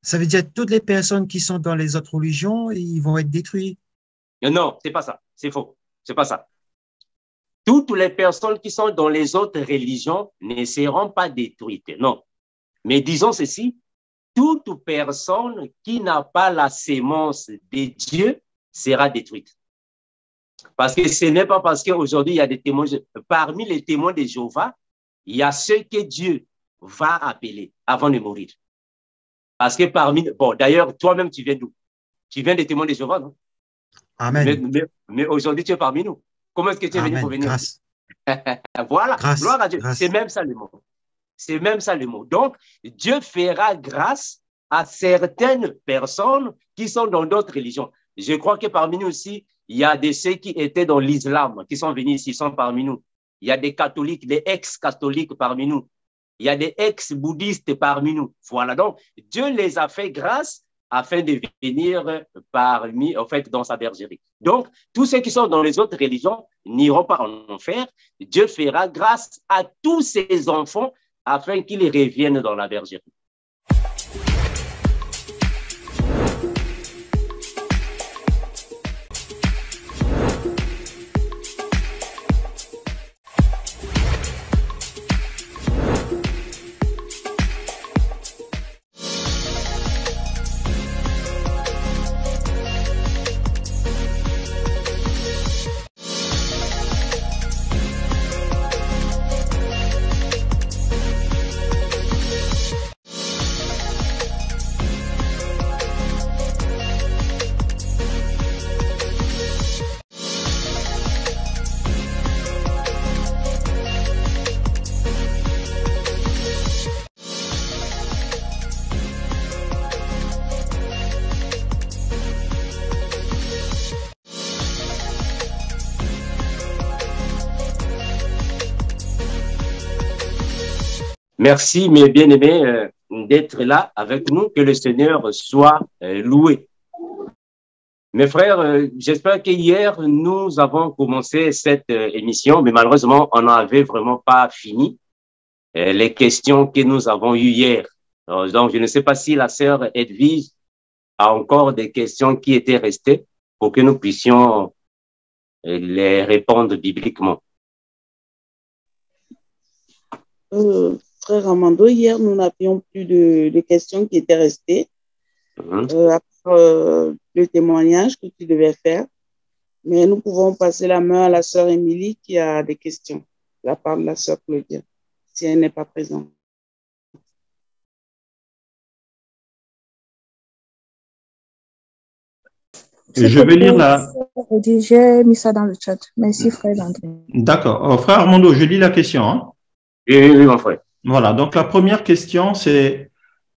Ça veut dire que toutes les personnes qui sont dans les autres religions, ils vont être détruits. Non, c'est pas ça. C'est faux. C'est pas ça. Toutes les personnes qui sont dans les autres religions ne seront pas détruites. Non. Mais disons ceci, toute personne qui n'a pas la sémence de Dieu sera détruite. Parce que ce n'est pas parce qu'aujourd'hui, il y a des témoins. Parmi les témoins de Jéhovah, il y a ceux que Dieu va appeler avant de mourir. Parce que parmi... Bon, d'ailleurs, toi-même, tu viens d'où? Tu viens des témoins de Jéhovah, non? Amen. Mais aujourd'hui, tu es parmi nous. Comment est-ce que tu es venu pour Amen. venir? Grâce. Voilà, Grâce. gloire à Dieu. Grâce. C'est même ça le mot. C'est même ça le mot. Donc, Dieu fera grâce à certaines personnes qui sont dans d'autres religions. Je crois que parmi nous aussi, il y a de ceux qui étaient dans l'islam, qui sont venus ici, ils sont parmi nous. Il y a des catholiques, des ex-catholiques parmi nous. Il y a des ex-bouddhistes parmi nous. Voilà, donc Dieu les a fait grâce afin de venir parmi, en fait, dans sa bergerie. Donc, tous ceux qui sont dans les autres religions n'iront pas en enfer. Dieu fera grâce à tous ses enfants afin qu'ils reviennent dans la bergerie. Merci, mes bien-aimés, d'être là avec nous. Que le Seigneur soit loué. Mes frères, j'espère qu'hier, nous avons commencé cette émission, mais malheureusement, on n'avait vraiment pas fini les questions que nous avons eues hier. Donc, je ne sais pas si la sœur Edwige a encore des questions qui étaient restées pour que nous puissions les répondre bibliquement. Frère Armando, hier, nous n'avions plus de questions qui étaient restées. Après le témoignage que tu devais faire. Mais nous pouvons passer la main à la sœur Émilie qui a des questions de la part de la sœur Claudia, si elle n'est pas présente. Je vais lire la... J'ai mis ça dans le chat. Merci, frère André. D'accord. Frère Armando, je lis la question. Hein? Oui, mon frère. Voilà. Donc, la première question, c'est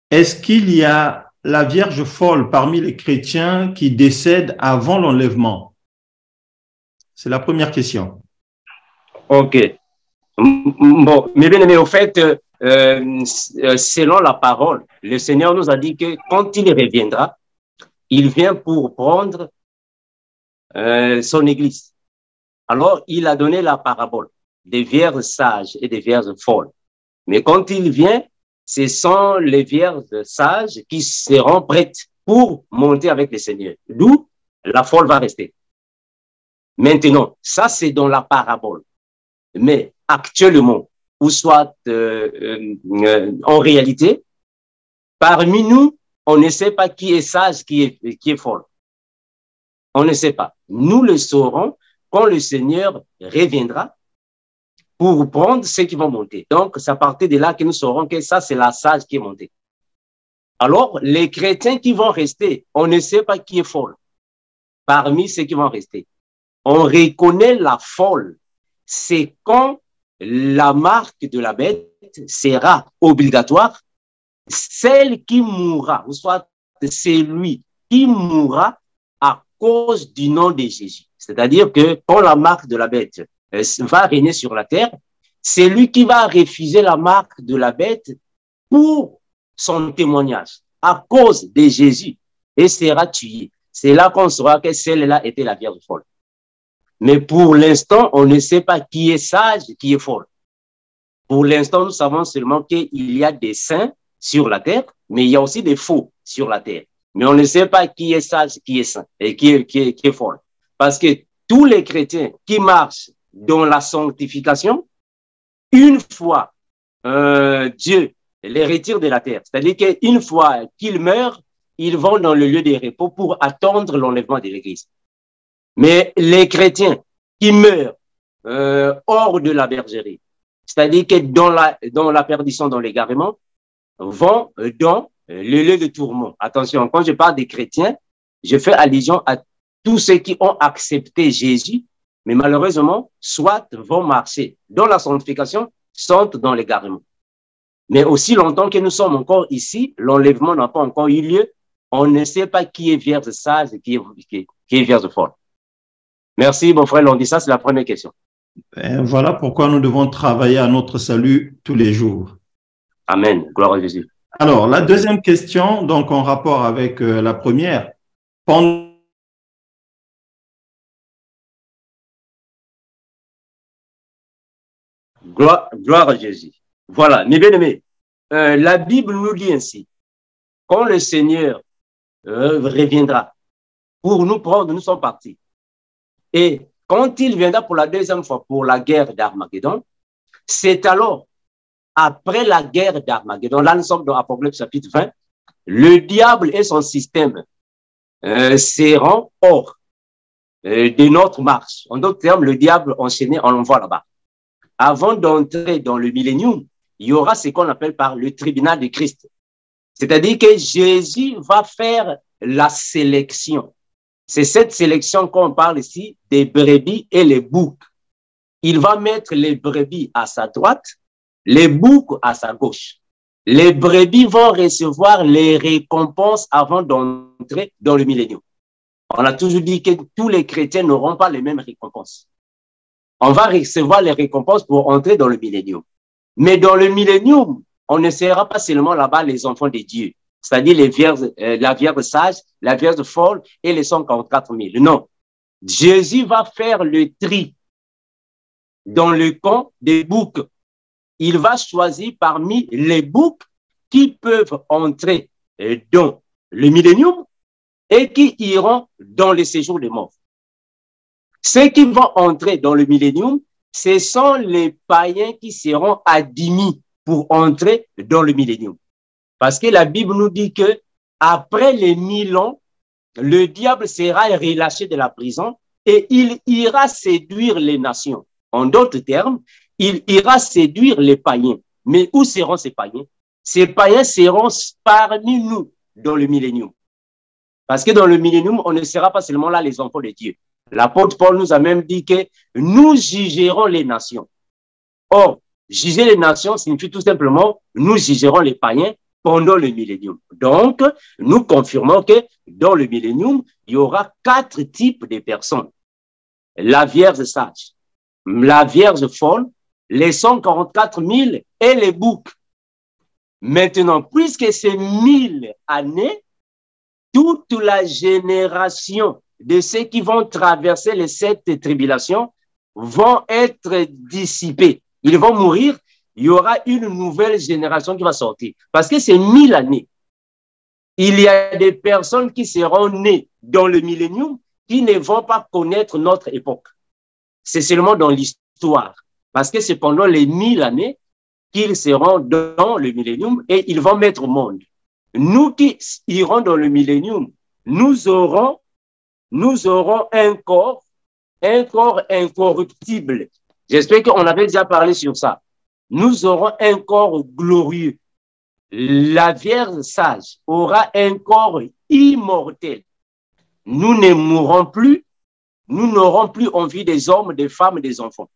est-ce qu'il y a la Vierge folle parmi les chrétiens qui décèdent avant l'enlèvement? C'est la première question. OK. Bon, mais bien aimé, au fait, selon la parole, le Seigneur nous a dit que quand il reviendra, il vient pour prendre son église. Alors, il a donné la parabole des vierges sages et des vierges folles. Mais quand il vient, ce sont les vierges sages qui seront prêtes pour monter avec le Seigneur. D'où la folle va rester. Maintenant, ça c'est dans la parabole. Mais actuellement, ou soit en réalité, parmi nous, on ne sait pas qui est sage, qui est folle. On ne sait pas. Nous le saurons quand le Seigneur reviendra pour prendre ceux qui vont monter. Donc, c'est à partir de là que nous saurons que ça, c'est la sage qui est montée. Alors, les chrétiens qui vont rester, on ne sait pas qui est folle. Parmi ceux qui vont rester, on reconnaît la folle. C'est quand la marque de la bête sera obligatoire. Celle qui mourra, ou soit celui qui mourra à cause du nom de Jésus. C'est-à-dire que quand la marque de la bête va régner sur la terre, c'est lui qui va refuser la marque de la bête pour son témoignage à cause de Jésus et sera tué. C'est là qu'on saura que celle-là était la Vierge folle. Mais pour l'instant, on ne sait pas qui est sage, qui est folle. Pour l'instant, nous savons seulement qu'il y a des saints sur la terre, mais il y a aussi des faux. sur la terre. Mais on ne sait pas qui est sage, qui est saint et qui est folle. Parce que tous les chrétiens qui marchent dans la sanctification, une fois Dieu les retire de la terre, c'est-à-dire qu'une fois qu'ils meurent, ils vont dans le lieu des repos pour attendre l'enlèvement de l'Église. Mais les chrétiens qui meurent hors de la bergerie, c'est-à-dire que dans la perdition, dans l'égarement, vont dans le lieu de tourment. Attention, quand je parle des chrétiens, je fais allusion à tous ceux qui ont accepté Jésus, mais malheureusement, soit vont marcher dans la sanctification, soit dans l'égarement. Mais aussi longtemps que nous sommes encore ici, l'enlèvement n'a pas encore eu lieu. On ne sait pas qui est vierge sage et qui est vierge folle. Merci, mon frère Londi. Ça, c'est la première question. Et voilà pourquoi nous devons travailler à notre salut tous les jours. Amen. Gloire à Jésus. Alors, la deuxième question, donc en rapport avec la première. Gloire à Jésus. Voilà, mes bien-aimés, la Bible nous dit ainsi, quand le Seigneur reviendra pour nous prendre, nous sommes partis. Et quand il viendra pour la deuxième fois pour la guerre d'Armageddon, c'est alors, après la guerre d'Armageddon, là nous sommes dans Apocalypse chapitre 20, le diable et son système seront hors de notre marche. En d'autres termes, le diable enchaîné, on l'envoie là-bas. Avant d'entrer dans le millénium, il y aura ce qu'on appelle par le tribunal de Christ. C'est-à-dire que Jésus va faire la sélection. C'est cette sélection qu'on parle ici des brebis et les boucs. Il va mettre les brebis à sa droite, les boucs à sa gauche. Les brebis vont recevoir les récompenses avant d'entrer dans le millénium. On a toujours dit que tous les chrétiens n'auront pas les mêmes récompenses. On va recevoir les récompenses pour entrer dans le millénium. Mais dans le millénium, on ne sera pas seulement là-bas les enfants de Dieu, c'est-à-dire les vierges, la vierge sage, la vierge folle et les 144 000. Non. Jésus va faire le tri dans le camp des boucs. Il va choisir parmi les boucs qui peuvent entrer dans le millénium et qui iront dans le séjour des morts. Ceux qui vont entrer dans le millénium, ce sont les païens qui seront admis pour entrer dans le millénium. Parce que la Bible nous dit que après les 1000 ans, le diable sera relâché de la prison et il ira séduire les nations. En d'autres termes, il ira séduire les païens. Mais où seront ces païens? Ces païens seront parmi nous dans le millénium. Parce que dans le millénium, on ne sera pas seulement là les enfants de Dieu. L'apôtre Paul nous a même dit que nous jugerons les nations. Or, juger les nations signifie tout simplement nous jugerons les païens pendant le millénium. Donc, nous confirmons que dans le millénium, il y aura 4 types de personnes. La vierge sage, la vierge folle, les 144 000 et les boucs. Maintenant, puisque c'est 1000 années, toute la génération de ceux qui vont traverser les 7 tribulations vont être dissipés. Ils vont mourir. Il y aura une nouvelle génération qui va sortir. Parce que c'est 1000 années. Il y a des personnes qui seront nées dans le millénium qui ne vont pas connaître notre époque. C'est seulement dans l'histoire. Parce que c'est pendant les 1000 années qu'ils seront dans le millénium et ils vont mettre au monde. Nous qui irons dans le millénium, nous aurons un corps incorruptible. J'espère qu'on avait déjà parlé sur ça. Nous aurons un corps glorieux. La Vierge sage aura un corps immortel. Nous ne mourrons plus. Nous n'aurons plus envie des hommes, des femmes, des enfants.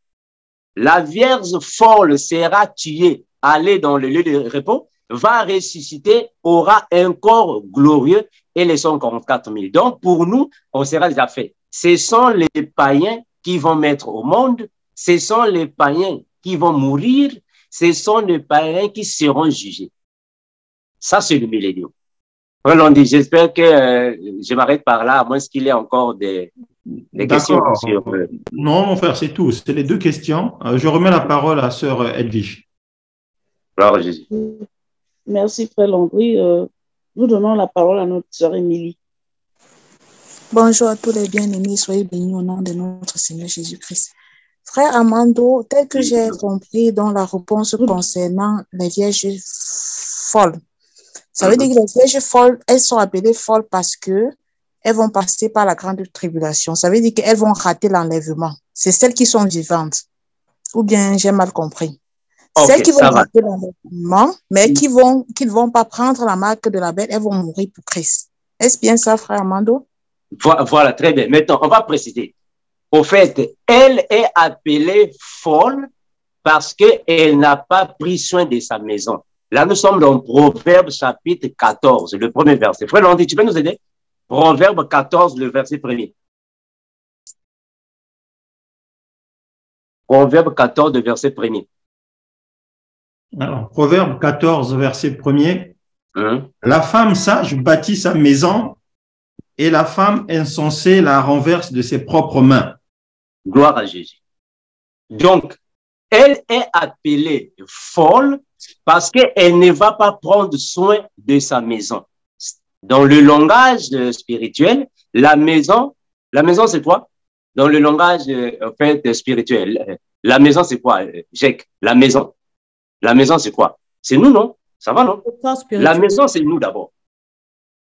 La Vierge folle sera tuée, allée dans le lieu de repos, va ressusciter, aura un corps glorieux et les 144 000. Donc, pour nous, on sera déjà fait. Ce sont les païens qui vont mettre au monde, ce sont les païens qui vont mourir, ce sont les païens qui seront jugés. Ça, c'est le millénium. J'espère que je m'arrête par là, à moins qu'il y ait encore des questions sur... Non, mon frère, c'est tout. C'est les 2 questions. Je remets la parole à sœur Edwige. Alors, Jésus. Merci, frère Landry. Nous donnons la parole à notre sœur Émilie. Bonjour à tous les bien-aimés, soyez bénis au nom de notre Seigneur Jésus-Christ. Frère Armando, tel que j'ai compris dans la réponse concernant les vierges folles, ça veut dire que les vierges folles, elles sont appelées folles parce que elles vont passer par la grande tribulation. Ça veut dire qu'elles vont rater l'enlèvement. C'est celles qui sont vivantes. Ou bien j'ai mal compris. Okay, celles qui vont rater l'enlèvement, mais qui ne vont pas prendre la marque de la bête, elles vont mourir pour Christ. Est-ce bien ça, frère Armando? Voilà, très bien. Maintenant, on va préciser. Au fait, elle est appelée folle parce qu'elle n'a pas pris soin de sa maison. Là, nous sommes dans Proverbe chapitre 14, le premier verset. Frère Landy, tu peux nous aider? Proverbe 14, le verset premier. Proverbe 14, le verset premier. Alors, Proverbe 14, verset premier. La femme sage bâtit sa maison et la femme insensée la renverse de ses propres mains. Gloire à Jésus. Donc, elle est appelée folle parce qu'elle ne va pas prendre soin de sa maison. Dans le langage spirituel, la maison c'est quoi? Dans le langage en fait, spirituel, la maison c'est quoi? Jacques, la maison c'est quoi? C'est nous, non? Ça va, non? La maison c'est nous d'abord.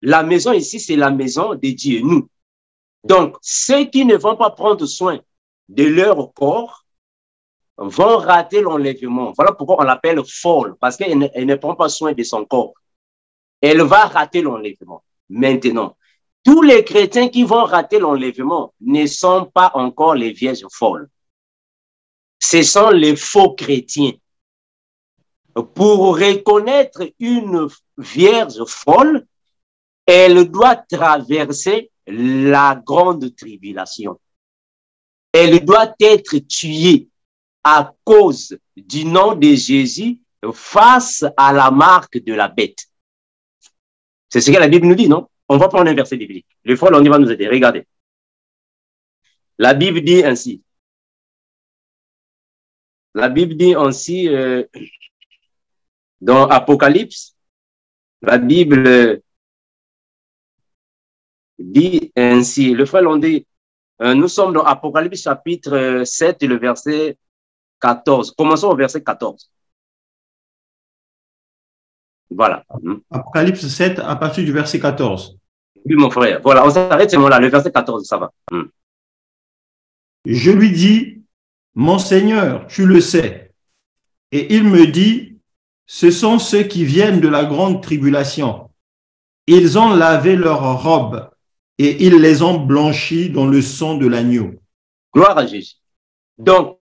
La maison ici, c'est la maison de Dieu, nous. Donc, ceux qui ne vont pas prendre soin de leur corps vont rater l'enlèvement. Voilà pourquoi on l'appelle folle, parce qu'elle ne prend pas soin de son corps. Elle va rater l'enlèvement. Maintenant, tous les chrétiens qui vont rater l'enlèvement ne sont pas encore les vierges folles. Ce sont les faux chrétiens. Pour reconnaître une vierge folle, elle doit traverser la grande tribulation. Elle doit être tuée à cause du nom de Jésus face à la marque de la bête. C'est ce que la Bible nous dit, non? On va prendre un verset biblique. Le frère, on y va nous aider. Regardez. La Bible dit ainsi. La Bible dit ainsi dans Apocalypse. La Bible dit ainsi. Le frère l'on dit, nous sommes dans Apocalypse chapitre 7 et le verset 14. Commençons au verset 14. Voilà. Apocalypse 7 à partir du verset 14. Oui, mon frère. Voilà, on s'arrête ce moment-là. Le verset 14, ça va. Je lui dis, mon Seigneur, tu le sais. Et il me dit, ce sont ceux qui viennent de la grande tribulation. Ils ont lavé leurs robes et ils les ont blanchis dans le sang de l'agneau. Gloire à Jésus. Donc,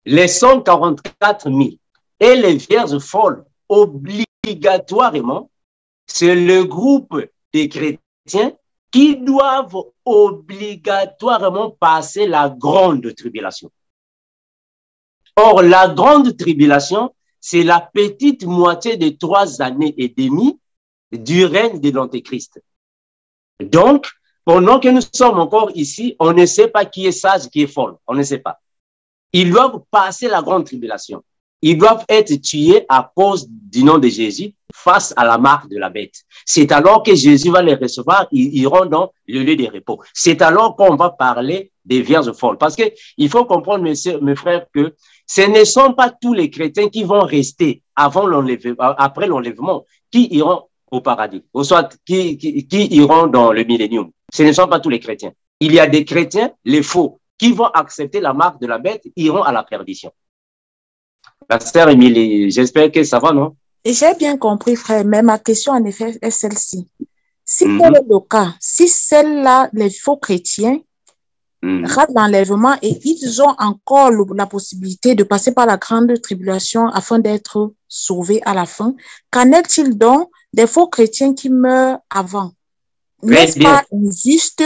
les 144 000 et les vierges folles, obligatoirement, c'est le groupe des chrétiens qui doivent obligatoirement passer la grande tribulation. Or, la grande tribulation, c'est la petite moitié de 3 années et demie du règne de l'Antéchrist. Donc, pendant que nous sommes encore ici, on ne sait pas qui est sage, qui est folle. On ne sait pas. Ils doivent passer la grande tribulation. Ils doivent être tués à cause du nom de Jésus face à la marque de la bête. C'est alors que Jésus va les recevoir, ils iront dans le lieu de repos. C'est alors qu'on va parler des vierges folles. Parce que il faut comprendre, mes frères, que ce ne sont pas tous les chrétiens qui vont rester après l'enlèvement, qui iront au paradis, ou soit qui iront dans le millénium. Ce ne sont pas tous les chrétiens. Il y a des chrétiens, les faux, qui vont accepter la marque de la bête, iront à la perdition. La sœur Émilie, j'espère que ça va, non? J'ai bien compris, frère, mais ma question, en effet, est celle-ci. Si tel est le cas, si celle-là, les faux chrétiens ratent l'enlèvement et ils ont encore la possibilité de passer par la grande tribulation afin d'être sauvés à la fin, qu'en est-il donc des faux chrétiens qui meurent avant? N'est-ce pas injuste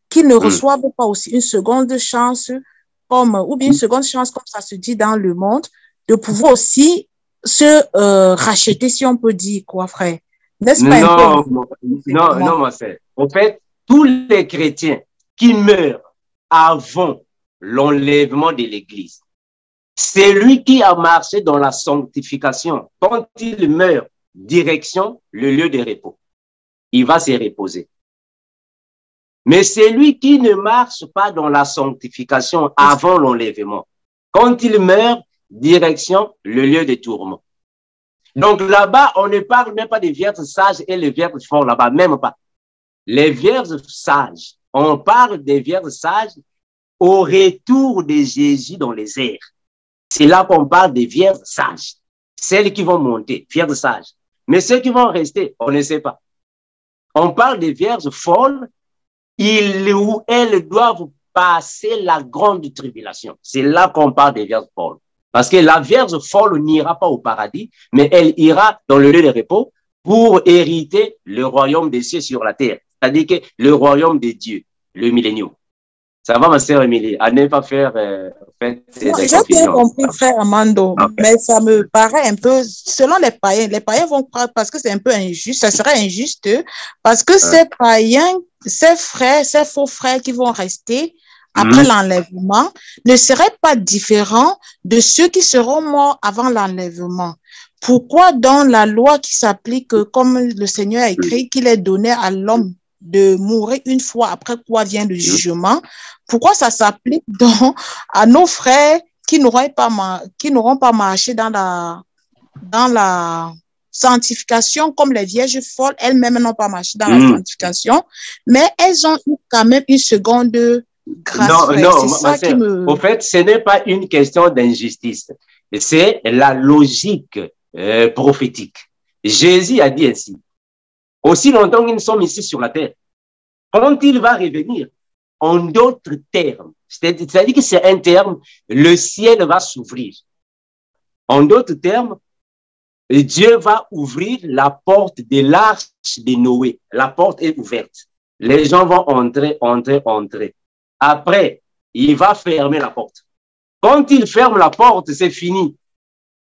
qu'ils ne reçoivent pas aussi une seconde chance, ou bien une seconde chance, comme ça se dit dans le monde, de pouvoir aussi se racheter, si on peut dire, quoi, frère? N'est-ce pas? Non, ma sœur. En fait, tous les chrétiens qui meurent avant l'enlèvement de l'Église, c'est lui qui a marché dans la sanctification. Quand il meurt, direction le lieu de repos. il va se reposer. Mais celui qui ne marche pas dans la sanctification avant l'enlèvement, quand il meurt, direction le lieu de tourment. Donc là-bas, on ne parle même pas des vierges sages et les vierges folles là-bas, même pas. Les vierges sages, on parle des vierges sages au retour de Jésus dans les airs. C'est là qu'on parle des vierges sages. Celles qui vont monter, vierges sages. Mais ceux qui vont rester, on ne sait pas. On parle des vierges folles, ils ou elles doivent passer la grande tribulation. C'est là qu'on parle des vierges folles. Parce que la vierge folle n'ira pas au paradis, mais elle ira dans le lieu de repos pour hériter le royaume des cieux sur la terre. C'est-à-dire que le royaume des dieux, le millénium. Ça va, ma sœur Émilie, à ne pas faire des j'ai bien compris, frère Amando, mais ça me paraît un peu, selon les païens vont croire parce que c'est un peu injuste, ça serait injuste, parce que ces païens, ces frères, ces faux frères qui vont rester après l'enlèvement ne seraient pas différents de ceux qui seront morts avant l'enlèvement. Pourquoi dans la loi qui s'applique, comme le Seigneur a écrit, qu'il est donné à l'homme de mourir une fois, après quoi vient le jugement, pourquoi ça s'applique donc à nos frères qui n'auront pas marché dans la sanctification comme les vierges folles, elles-mêmes n'ont pas marché dans la sanctification, mais elles ont eu quand même une seconde grâce. Au fait, ce n'est pas une question d'injustice, c'est la logique prophétique. Jésus a dit ainsi, aussi longtemps que nous sommes ici sur la terre, quand il va revenir, en d'autres termes, c'est-à-dire que c'est un terme, le ciel va s'ouvrir. En d'autres termes, Dieu va ouvrir la porte de l'arche de Noé. La porte est ouverte. Les gens vont entrer. Après, il va fermer la porte. Quand il ferme la porte, c'est fini.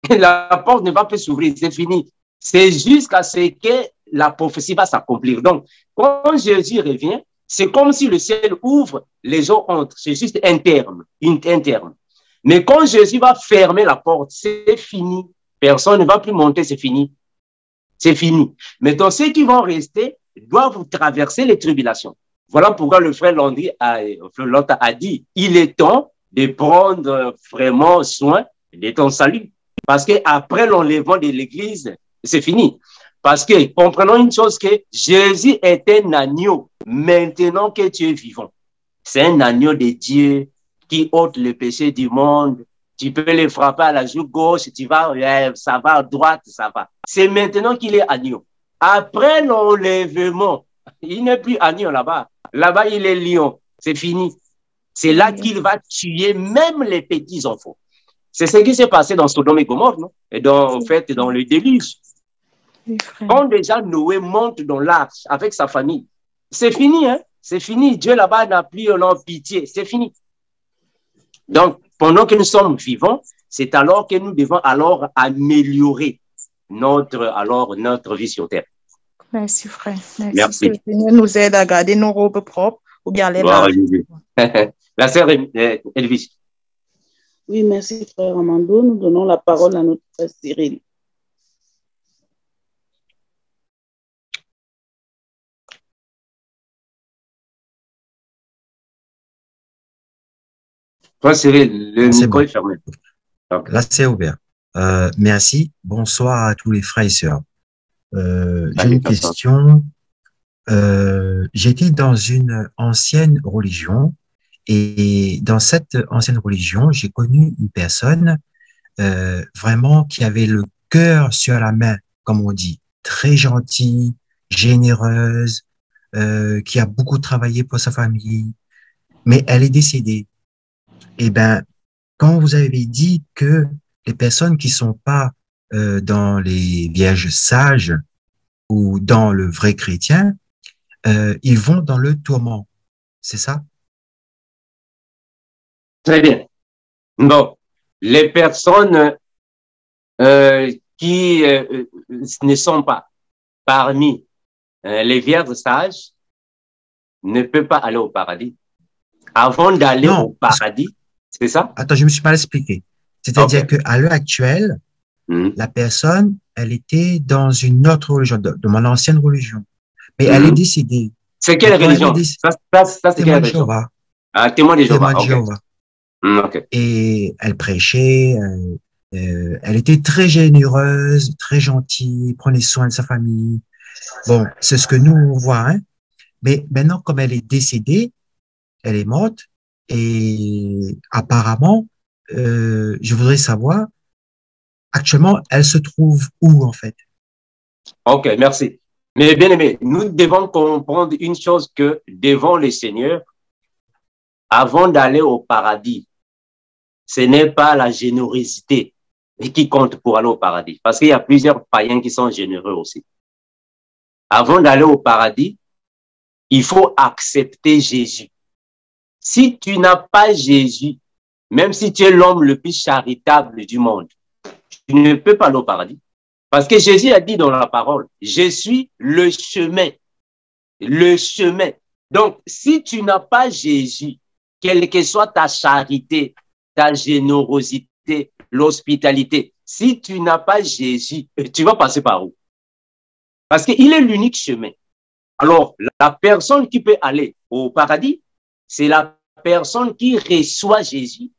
La porte ne va plus s'ouvrir, c'est fini. C'est jusqu'à ce que la prophétie va s'accomplir. Donc, quand Jésus revient, c'est comme si le ciel ouvre, les gens entrent. C'est juste un terme. Mais quand Jésus va fermer la porte, c'est fini. Personne ne va plus monter, c'est fini. C'est fini. Mais donc, ceux qui vont rester doivent traverser les tribulations. Voilà pourquoi le frère Landry a dit, il est temps de prendre vraiment soin de ton salut. Parce qu'après l'enlèvement de l'Église, c'est fini. Parce que, comprenons une chose, que Jésus est un agneau maintenant que tu es vivant. C'est un agneau de Dieu qui ôte le péché du monde. Tu peux le frapper à la joue gauche, ça va à droite, ça va. C'est maintenant qu'il est agneau. Après l'enlèvement, il n'est plus agneau là-bas. Là-bas, il est lion. C'est fini. C'est là qu'il va tuer même les petits enfants. C'est ce qui s'est passé dans Sodome et Gomorrhe, non? Et en fait, dans le déluge. Quand déjà Noé monte dans l'arche avec sa famille, c'est fini, hein? C'est fini. Dieu là-bas n'a plus pitié. C'est fini. Donc, pendant que nous sommes vivants, c'est alors que nous devons alors améliorer notre vie sur terre. Merci, frère. Merci. Le Seigneur nous aide à garder nos robes propres ou bien les larges. La sœur Elvis. Oui, merci, frère Amando. Nous donnons la parole à notre frère Cyril. Toi, Cyril, le micro est fermé. Là, c'est ouvert. Merci. Bonsoir à tous les frères et sœurs. J'ai une question. J'étais dans une ancienne religion et dans cette ancienne religion, j'ai connu une personne vraiment qui avait le cœur sur la main, comme on dit, très gentille, généreuse, qui a beaucoup travaillé pour sa famille, mais elle est décédée. Eh ben, quand vous avez dit que les personnes qui sont pas dans les vierges sages ou dans le vrai chrétien, ils vont dans le tourment, c'est ça? Très bien. Bon, les personnes qui ne sont pas parmi les vierges sages ne peuvent pas aller au paradis. Avant d'aller au paradis, c'est ça? Attends, je me suis mal expliqué. C'est-à-dire qu'à l'heure actuelle, la personne, elle était dans une autre religion, de mon ancienne religion. Mais elle est décédée. C'est quelle religion? Ça c'est quelle Témoin de religion? Jéhovah. Ah, témoin de Jéhovah. Témoin de Ok. Jéhovah. Ok. Et elle prêchait, elle était très généreuse, très gentille, prenait soin de sa famille. Bon, c'est ce que nous on voit, hein. Mais maintenant, comme elle est décédée, elle est morte, et apparemment, je voudrais savoir, actuellement, elle se trouve où en fait? Ok, merci. Mais bien aimé, nous devons comprendre une chose que devant le Seigneur, avant d'aller au paradis, ce n'est pas la générosité qui compte pour aller au paradis. Parce qu'il y a plusieurs païens qui sont généreux aussi. Avant d'aller au paradis, il faut accepter Jésus. Si tu n'as pas Jésus, même si tu es l'homme le plus charitable du monde, tu ne peux pas aller au paradis. Parce que Jésus a dit dans la parole, je suis le chemin. Le chemin. Donc, si tu n'as pas Jésus, quelle que soit ta charité, ta générosité, l'hospitalité, si tu n'as pas Jésus, tu vas passer par où? Parce qu'il est l'unique chemin. Alors, la personne qui peut aller au paradis, c'est la personne qui reçoit Jésus,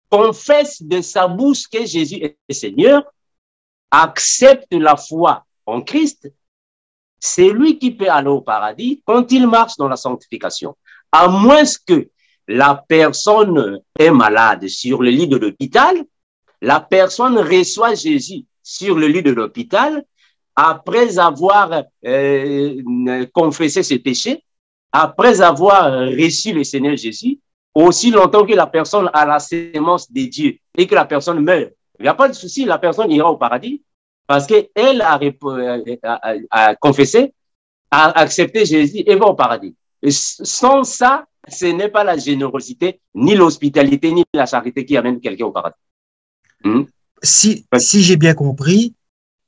confesse de sa bouche que Jésus est Seigneur, accepte la foi en Christ. C'est lui qui peut aller au paradis quand il marche dans la sanctification. À moins que la personne est malade sur le lit de l'hôpital, la personne reçoit Jésus sur le lit de l'hôpital, après avoir confessé ses péchés, après avoir reçu le Seigneur Jésus, aussi longtemps que la personne a la sémence de Dieu et que la personne meurt. Il n'y a pas de souci, la personne ira au paradis parce qu'elle a confessé, a accepté Jésus et va au paradis. Et sans ça, ce n'est pas la générosité, ni l'hospitalité, ni la charité qui amène quelqu'un au paradis. Si j'ai bien compris,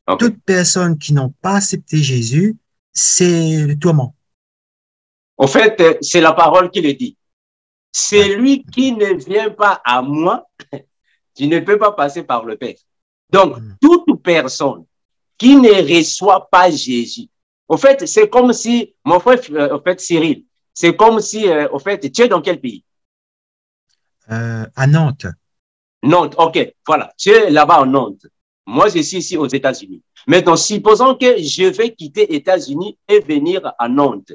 Okay. Toutes personnes qui n'ont pas accepté Jésus, c'est le tourment. En fait, c'est la parole qui le dit. Celui qui ne vient pas à moi, tu ne peux pas passer par le Père. Donc, toute personne qui ne reçoit pas Jésus, en fait, c'est comme si, mon frère, en fait, Cyril, c'est comme si, en fait, tu es dans quel pays? À Nantes. Nantes, ok, voilà, tu es là-bas en Nantes. Moi, je suis ici aux États-Unis. Maintenant, supposons que je vais quitter les États-Unis et venir à Nantes.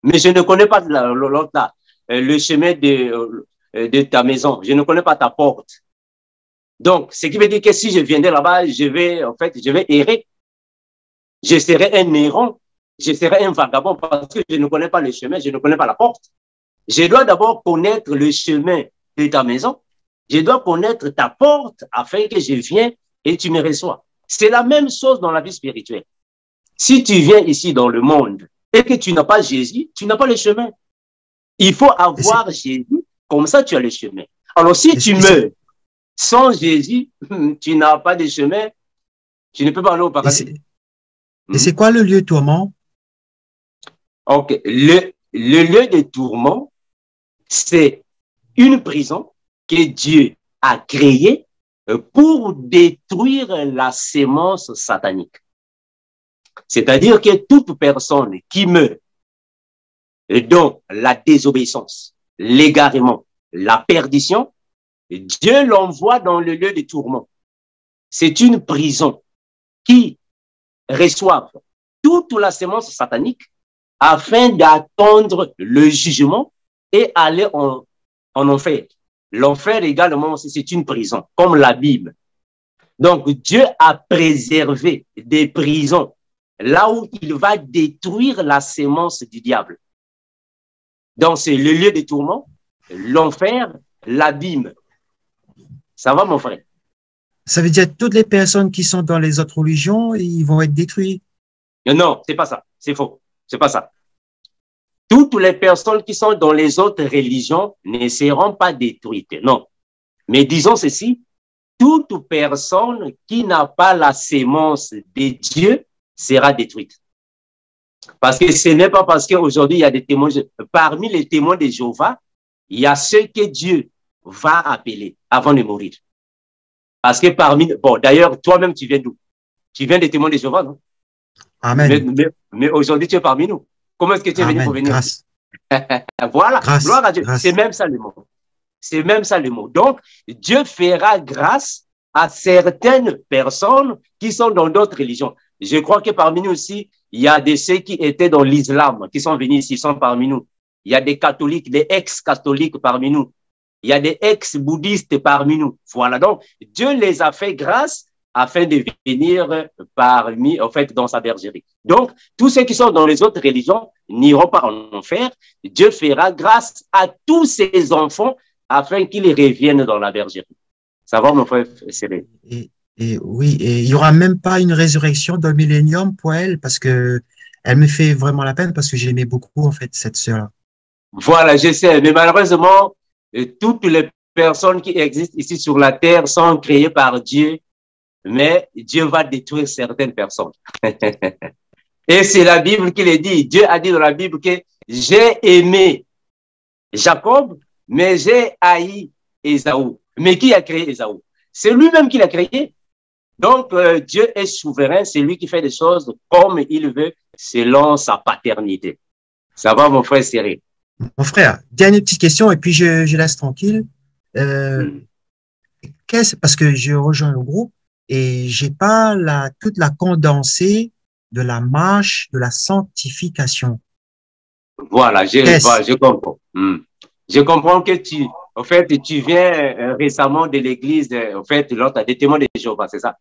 Mais je ne connais pas le chemin de ta maison. Je ne connais pas ta porte. Donc, ce qui veut dire que si je viendrais là-bas, je vais errer. Je serai un errant. Je serai un vagabond parce que je ne connais pas le chemin, je ne connais pas la porte. Je dois d'abord connaître le chemin de ta maison. Je dois connaître ta porte afin que je vienne et tu me reçois. C'est la même chose dans la vie spirituelle. Si tu viens ici dans le monde et que tu n'as pas Jésus, tu n'as pas le chemin. Il faut avoir Jésus, comme ça tu as le chemin. Alors si tu meurs sans Jésus, tu n'as pas de chemin, tu ne peux pas aller au paradis. Et c'est quoi le lieu de tourment? Ok, le lieu de tourment, c'est une prison que Dieu a créée pour détruire la sémence satanique. C'est-à-dire que toute personne qui meurt dans la désobéissance, l'égarement, la perdition, Dieu l'envoie dans le lieu de tourment. C'est une prison qui reçoit toute la sémence satanique afin d'attendre le jugement et aller en enfer. L'enfer également, c'est une prison, comme la Bible. Donc, Dieu a préservé des prisons là où il va détruire la sémence du diable. Donc, c'est le lieu de tourment, l'enfer, l'abîme. Ça va, mon frère? Ça veut dire que toutes les personnes qui sont dans les autres religions, ils vont être détruits? Non, c'est pas ça. C'est faux. C'est pas ça. Toutes les personnes qui sont dans les autres religions ne seront pas détruites. Non. Mais disons ceci, toute personne qui n'a pas la sémence de Dieu sera détruite. Parce que ce n'est pas parce qu'aujourd'hui, il y a des témoins. Parmi les témoins de Jéhovah, il y a ceux que Dieu va appeler avant de mourir. Parce que bon, d'ailleurs, toi-même, tu viens d'où? Tu viens des témoins de Jéhovah, non? Amen. Mais aujourd'hui, tu es parmi nous. Comment est-ce que tu es venu Amen. pour venir? Grâce. Voilà, Grâce. gloire à Dieu. Grâce. C'est même ça le mot. C'est même ça le mot. Donc, Dieu fera grâce à certaines personnes qui sont dans d'autres religions. Je crois que parmi nous aussi, il y a de ceux qui étaient dans l'islam, qui sont venus ici, sont parmi nous. Il y a des catholiques, des ex-catholiques parmi nous. Il y a des ex-bouddhistes parmi nous. Voilà. Donc, Dieu les a fait grâce afin de venir parmi, en fait, dans sa bergerie. Donc, tous ceux qui sont dans les autres religions n'iront pas en enfer. Dieu fera grâce à tous ses enfants afin qu'ils reviennent dans la bergerie. Ça va, mon frère Cyril? Et oui, et il y aura même pas une résurrection dans le millénium pour elle, parce que elle me fait vraiment la peine, parce que j'aimais beaucoup, en fait, cette sœur-là. Voilà, je sais, mais malheureusement, toutes les personnes qui existent ici sur la terre sont créées par Dieu, mais Dieu va détruire certaines personnes. Et c'est la Bible qui le dit. Dieu a dit dans la Bible que j'ai aimé Jacob, mais j'ai haï Ésaü. Mais qui a créé Ésaü? C'est lui-même qui l'a créé. Donc, Dieu est souverain, c'est lui qui fait des choses comme il veut, selon sa paternité. Ça va, mon frère Cyril? Mon frère, dernière petite question, et puis je laisse tranquille. Parce que je rejoins le groupe et j'ai pas toute la condensée de la marche de la sanctification. Voilà, je comprends. Je comprends que en fait, tu viens récemment de l'église, en fait, l'autre des témoins de Jéhovah, c'est ça?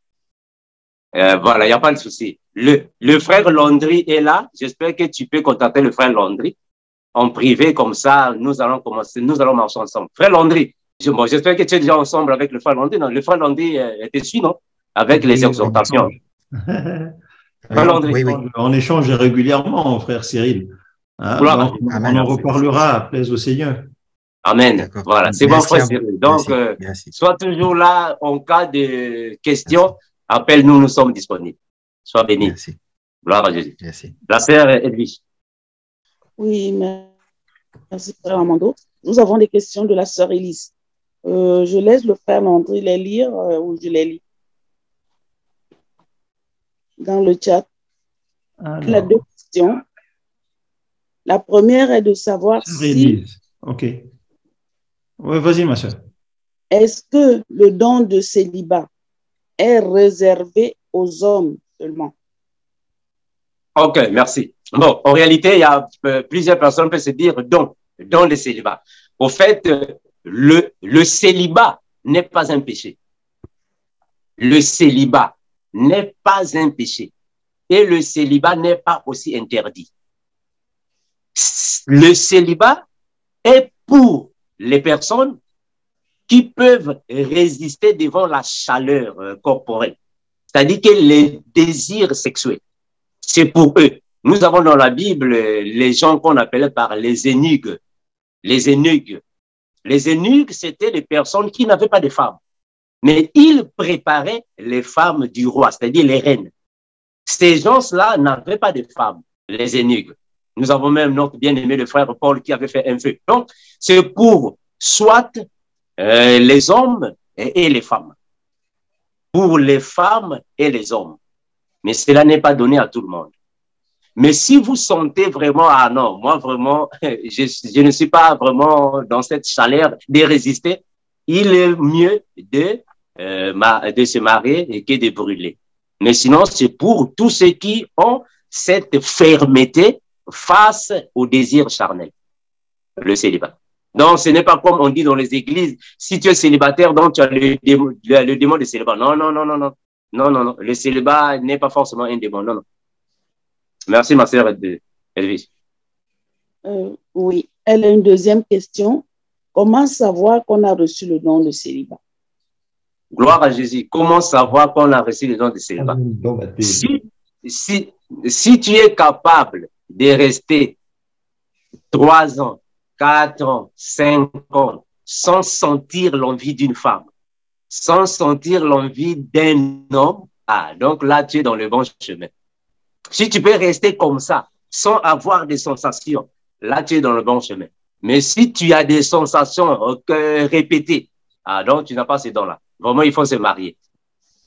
Voilà, il n'y a pas de souci. Le frère Landry est là. J'espère que tu peux contacter le frère Landry en privé, comme ça, nous allons marcher ensemble. Frère Landry, j'espère que tu es déjà ensemble avec le frère Landry. Non, le frère Landry te suit, non? Avec les exhortations. Frère Landry. Oui. On échange régulièrement, frère Cyril. Hein, donc, on en reparlera, plaise au Seigneur. Amen. Voilà, c'est bon, frère Cyril. Donc, sois toujours là en cas de questions. Appelle-nous, nous sommes disponibles. Sois béni. Merci. Gloire à Jésus. Merci. La sœur Edwige. Oui, merci, frère Armando. Nous avons des questions de la sœur Élise. Je laisse le frère Landry les lire ou je les lis dans le chat. Il a deux questions. La première est de savoir si... Ok. Oui, vas-y, ma soeur. Est-ce que le don de célibat est réservé aux hommes seulement? Ok, merci. Bon, en réalité, il y a plusieurs personnes qui peuvent se dire don de célibat. Au fait, le célibat n'est pas un péché. Le célibat n'est pas un péché. Et le célibat n'est pas aussi interdit. Le célibat est pour les personnes qui peuvent résister devant la chaleur corporelle. C'est-à-dire que les désirs sexuels, c'est pour eux. Nous avons dans la Bible les gens qu'on appelait par les eunuques. Les eunuques. Les eunuques, c'était les personnes qui n'avaient pas de femmes. Mais ils préparaient les femmes du roi, c'est-à-dire les reines. Ces gens-là n'avaient pas de femmes, les eunuques. Nous avons même notre bien-aimé, le frère Paul, qui avait fait un feu. Donc, c'est pour soit les hommes et les femmes. Pour les femmes et les hommes. Mais cela n'est pas donné à tout le monde. Mais si vous sentez vraiment, ah non, moi vraiment, je ne suis pas vraiment dans cette chaleur de résister, il est mieux de se marier que de brûler. Mais sinon, c'est pour tous ceux qui ont cette fermeté face au désir charnel, le célibat. Donc, ce n'est pas comme on dit dans les églises, si tu es célibataire, donc tu as le démon de célibat. Non, non, non, non, non. Non, non, non. Le célibat n'est pas forcément un démon. Non, non. Merci, ma sœur Elvis. Oui. Elle a une deuxième question. Comment savoir qu'on a reçu le don de célibat? Gloire à Jésus. Comment savoir qu'on a reçu le don de célibat? Si tu es capable de rester 3 ans, 4 ans, 5 ans, sans sentir l'envie d'une femme, sans sentir l'envie d'un homme, ah, donc là, tu es dans le bon chemin. Si tu peux rester comme ça, sans avoir des sensations, là, tu es dans le bon chemin. Mais si tu as des sensations répétées, ah, donc tu n'as pas ces dons-là. Vraiment, il faut se marier.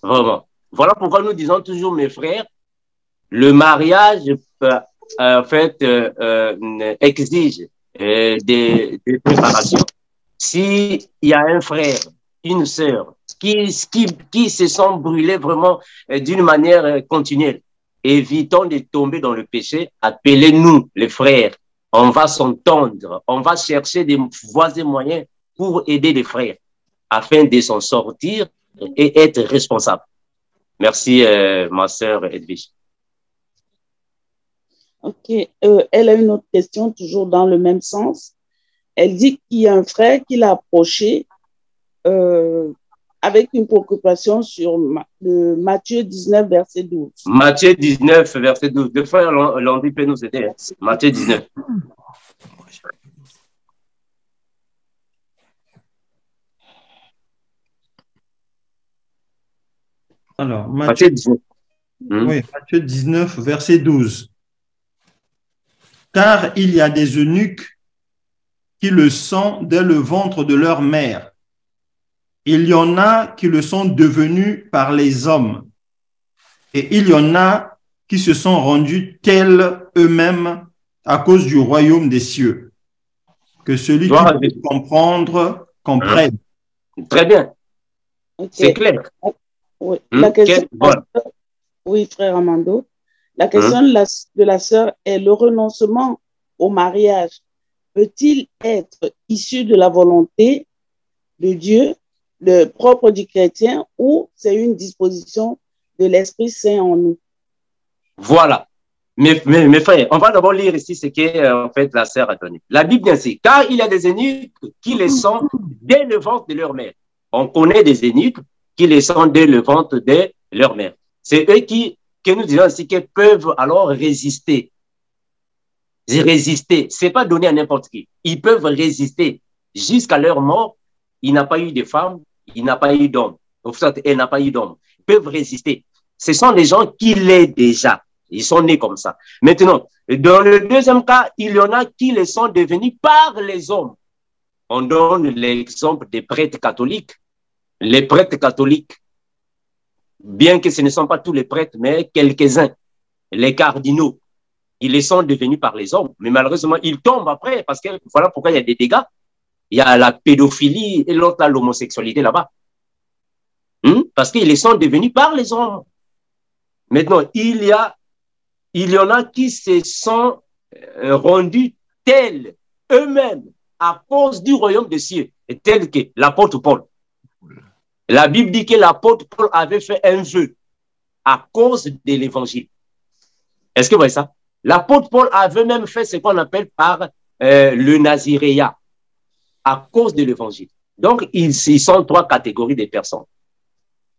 Vraiment. Voilà pourquoi nous disons toujours, mes frères, le mariage, en fait, exige des préparations, s'il y a un frère, une sœur qui se sont brûlés vraiment d'une manière continuelle, évitons de tomber dans le péché, appelez-nous les frères. On va s'entendre, on va chercher des voies et moyens pour aider les frères afin de s'en sortir et être responsable. Merci, ma sœur Edwige. Ok, elle a une autre question, toujours dans le même sens. Elle dit qu'il y a un frère qui l'a approché avec une préoccupation sur Matthieu 19, verset 12. Matthieu 19, verset 12. Le frère Landy peut nous aider. Hein? Matthieu 19. Alors, Matthieu 19. Oui, Matthieu 19, verset 12. Car il y a des eunuques qui le sont dès le ventre de leur mère. Il y en a qui le sont devenus par les hommes. Et il y en a qui se sont rendus tels eux-mêmes à cause du royaume des cieux. Que celui qui peut comprendre, comprenne. Très bien. Okay. C'est clair. Oui, la question, oui, frère Amando. La question de la sœur est le renoncement au mariage peut-il être issu de la volonté de Dieu, le propre du chrétien, ou c'est une disposition de l'Esprit Saint en nous? Voilà. Mes frères, on va d'abord lire ici ce que en fait la sœur a donné. La Bible dit ainsi, car il y a des eunuques qui les sont dès le ventre de leur mère. On connaît des eunuques qui les sont dès le ventre de leur mère. C'est eux que nous disons ainsi qu'ils peuvent alors résister. Résister, c'est pas donné à n'importe qui. Ils peuvent résister jusqu'à leur mort. Il n'a pas eu de femme, il n'a pas eu d'homme. Elle n'a pas eu d'homme. Ils peuvent résister. Ce sont des gens qui l'aident déjà. Ils sont nés comme ça. Maintenant, dans le deuxième cas, il y en a qui les sont devenus par les hommes. On donne l'exemple des prêtres catholiques. Les prêtres catholiques, bien que ce ne sont pas tous les prêtres, mais quelques-uns, les cardinaux, ils les sont devenus par les hommes. Mais malheureusement, ils tombent après parce que voilà pourquoi il y a des dégâts. Il y a la pédophilie et l'autre, l'homosexualité là-bas. Parce qu'ils les sont devenus par les hommes. Maintenant, il y en a qui se sont rendus tels eux-mêmes à cause du royaume des cieux, tel que l'apôtre Paul. La Bible dit que l'apôtre Paul avait fait un vœu à cause de l'évangile. Est-ce que vous voyez ça? L'apôtre Paul avait même fait ce qu'on appelle par le naziréat à cause de l'évangile. Donc, ils sont trois catégories de personnes.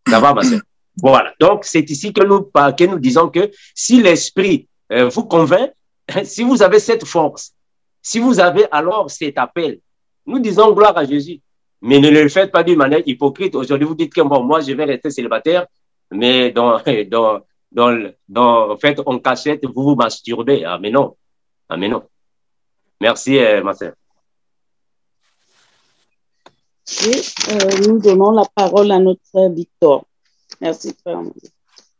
Ça va, ma soeur? Voilà. Donc, c'est ici que nous disons que si l'esprit vous convainc, si vous avez cette force, si vous avez alors cet appel, nous disons gloire à Jésus. Mais ne le faites pas d'une manière hypocrite. Aujourd'hui, vous dites que bon, moi, je vais rester célibataire, mais en fait, en cachette, vous vous masturbez. Ah, mais non. Ah, mais non. Merci, ma sœur. Et nous donnons la parole à notre frère Victor. Merci, frère.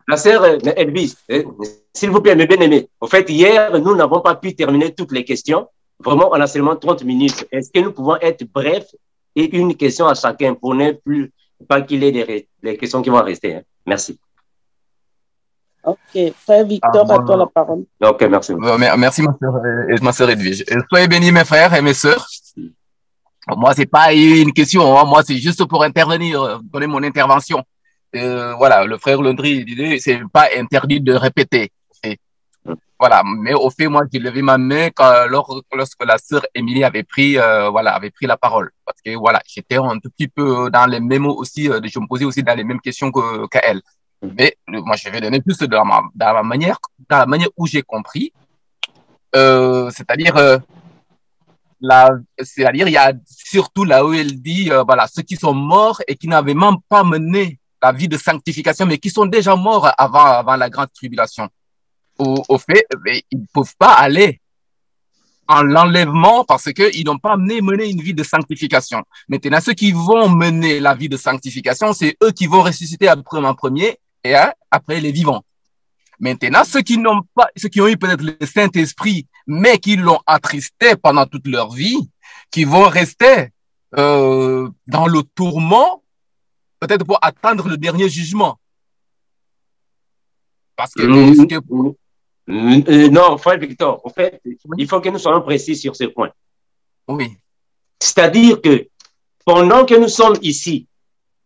La sœur Elvis, s'il vous plaît, mes bien-aimés. En fait, hier, nous n'avons pas pu terminer toutes les questions. Vraiment, on a seulement 30 minutes. Est-ce que nous pouvons être brefs et une question à chacun pour ne plus pas qu'il ait des questions qui vont rester. Hein. Merci. Ok, frère Victor, à toi la parole. Ok, merci. Merci, ma sœur Edwige. Soyez bénis, mes frères et mes sœurs. Moi, c'est pas une question, hein. Moi, c'est juste pour intervenir, donner mon intervention. Voilà, le frère Landry disait, c'est pas interdit de répéter. Voilà, mais au fait, moi, j'ai levé ma main lorsque la sœur Émilie avait pris la parole. Parce que, voilà, j'étais un tout petit peu dans les mêmes aussi, je me posais aussi dans les mêmes questions qu'elle. Mais, moi, je vais donner plus dans la manière où j'ai compris. C'est-à-dire, il y a surtout là où elle dit, voilà, ceux qui sont morts et qui n'avaient même pas mené la vie de sanctification, mais qui sont déjà morts avant la grande tribulation. Au fait, ils ne peuvent pas aller en l'enlèvement parce qu'ils n'ont pas mené une vie de sanctification. Maintenant, ceux qui vont mener la vie de sanctification, c'est eux qui vont ressusciter en premier et après les vivants. Maintenant, ceux qui n'ont pas, ceux qui ont eu peut-être le Saint-Esprit, mais qui l'ont attristé pendant toute leur vie, qui vont rester dans le tourment, peut-être pour attendre le dernier jugement. Parce que, non, frère Victor, en fait, il faut que nous soyons précis sur ce point. Oui. C'est-à-dire que pendant que nous sommes ici,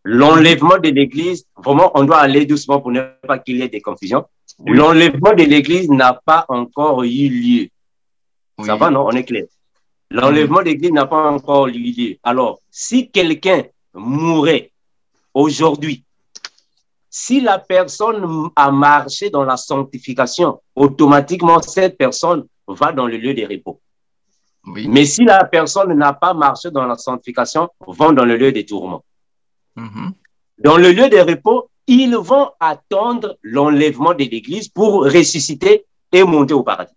l'enlèvement de l'Église, vraiment, on doit aller doucement pour ne pas qu'il y ait des confusions. Oui. L'enlèvement de l'Église n'a pas encore eu lieu. Oui. Ça va, non? On est clair. L'enlèvement de l'Église n'a pas encore eu lieu. Alors, si quelqu'un mourait aujourd'hui, si la personne a marché dans la sanctification, automatiquement, cette personne va dans le lieu de repos. Oui. Mais si la personne n'a pas marché dans la sanctification, va dans le lieu des tourments. Dans le lieu de repos, ils vont attendre l'enlèvement de l'Église pour ressusciter et monter au paradis.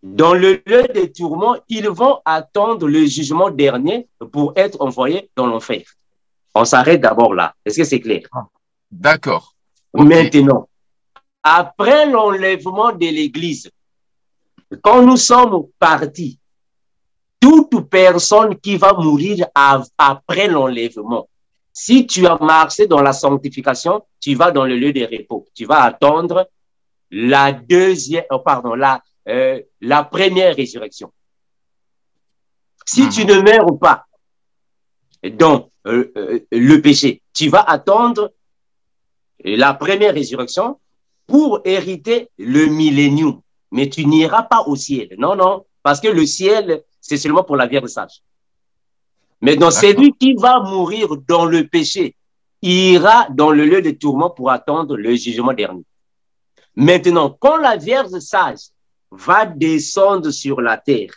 Dans le lieu des tourments, ils vont attendre le jugement dernier pour être envoyés dans l'enfer. On s'arrête d'abord là. Est-ce que c'est clair? D'accord. Okay. Maintenant, après l'enlèvement de l'Église, quand nous sommes partis, toute personne qui va mourir après l'enlèvement, si tu as marché dans la sanctification, tu vas dans le lieu de repos. Tu vas attendre la première résurrection. Si tu ne meurs pas dans le péché, tu vas attendre la première résurrection pour hériter le millénium. Mais tu n'iras pas au ciel. Non, non, parce que le ciel, c'est seulement pour la Vierge sage. Mais dans celui qui va mourir dans le péché, il ira dans le lieu de tourment pour attendre le jugement dernier. Maintenant, quand la Vierge sage va descendre sur la terre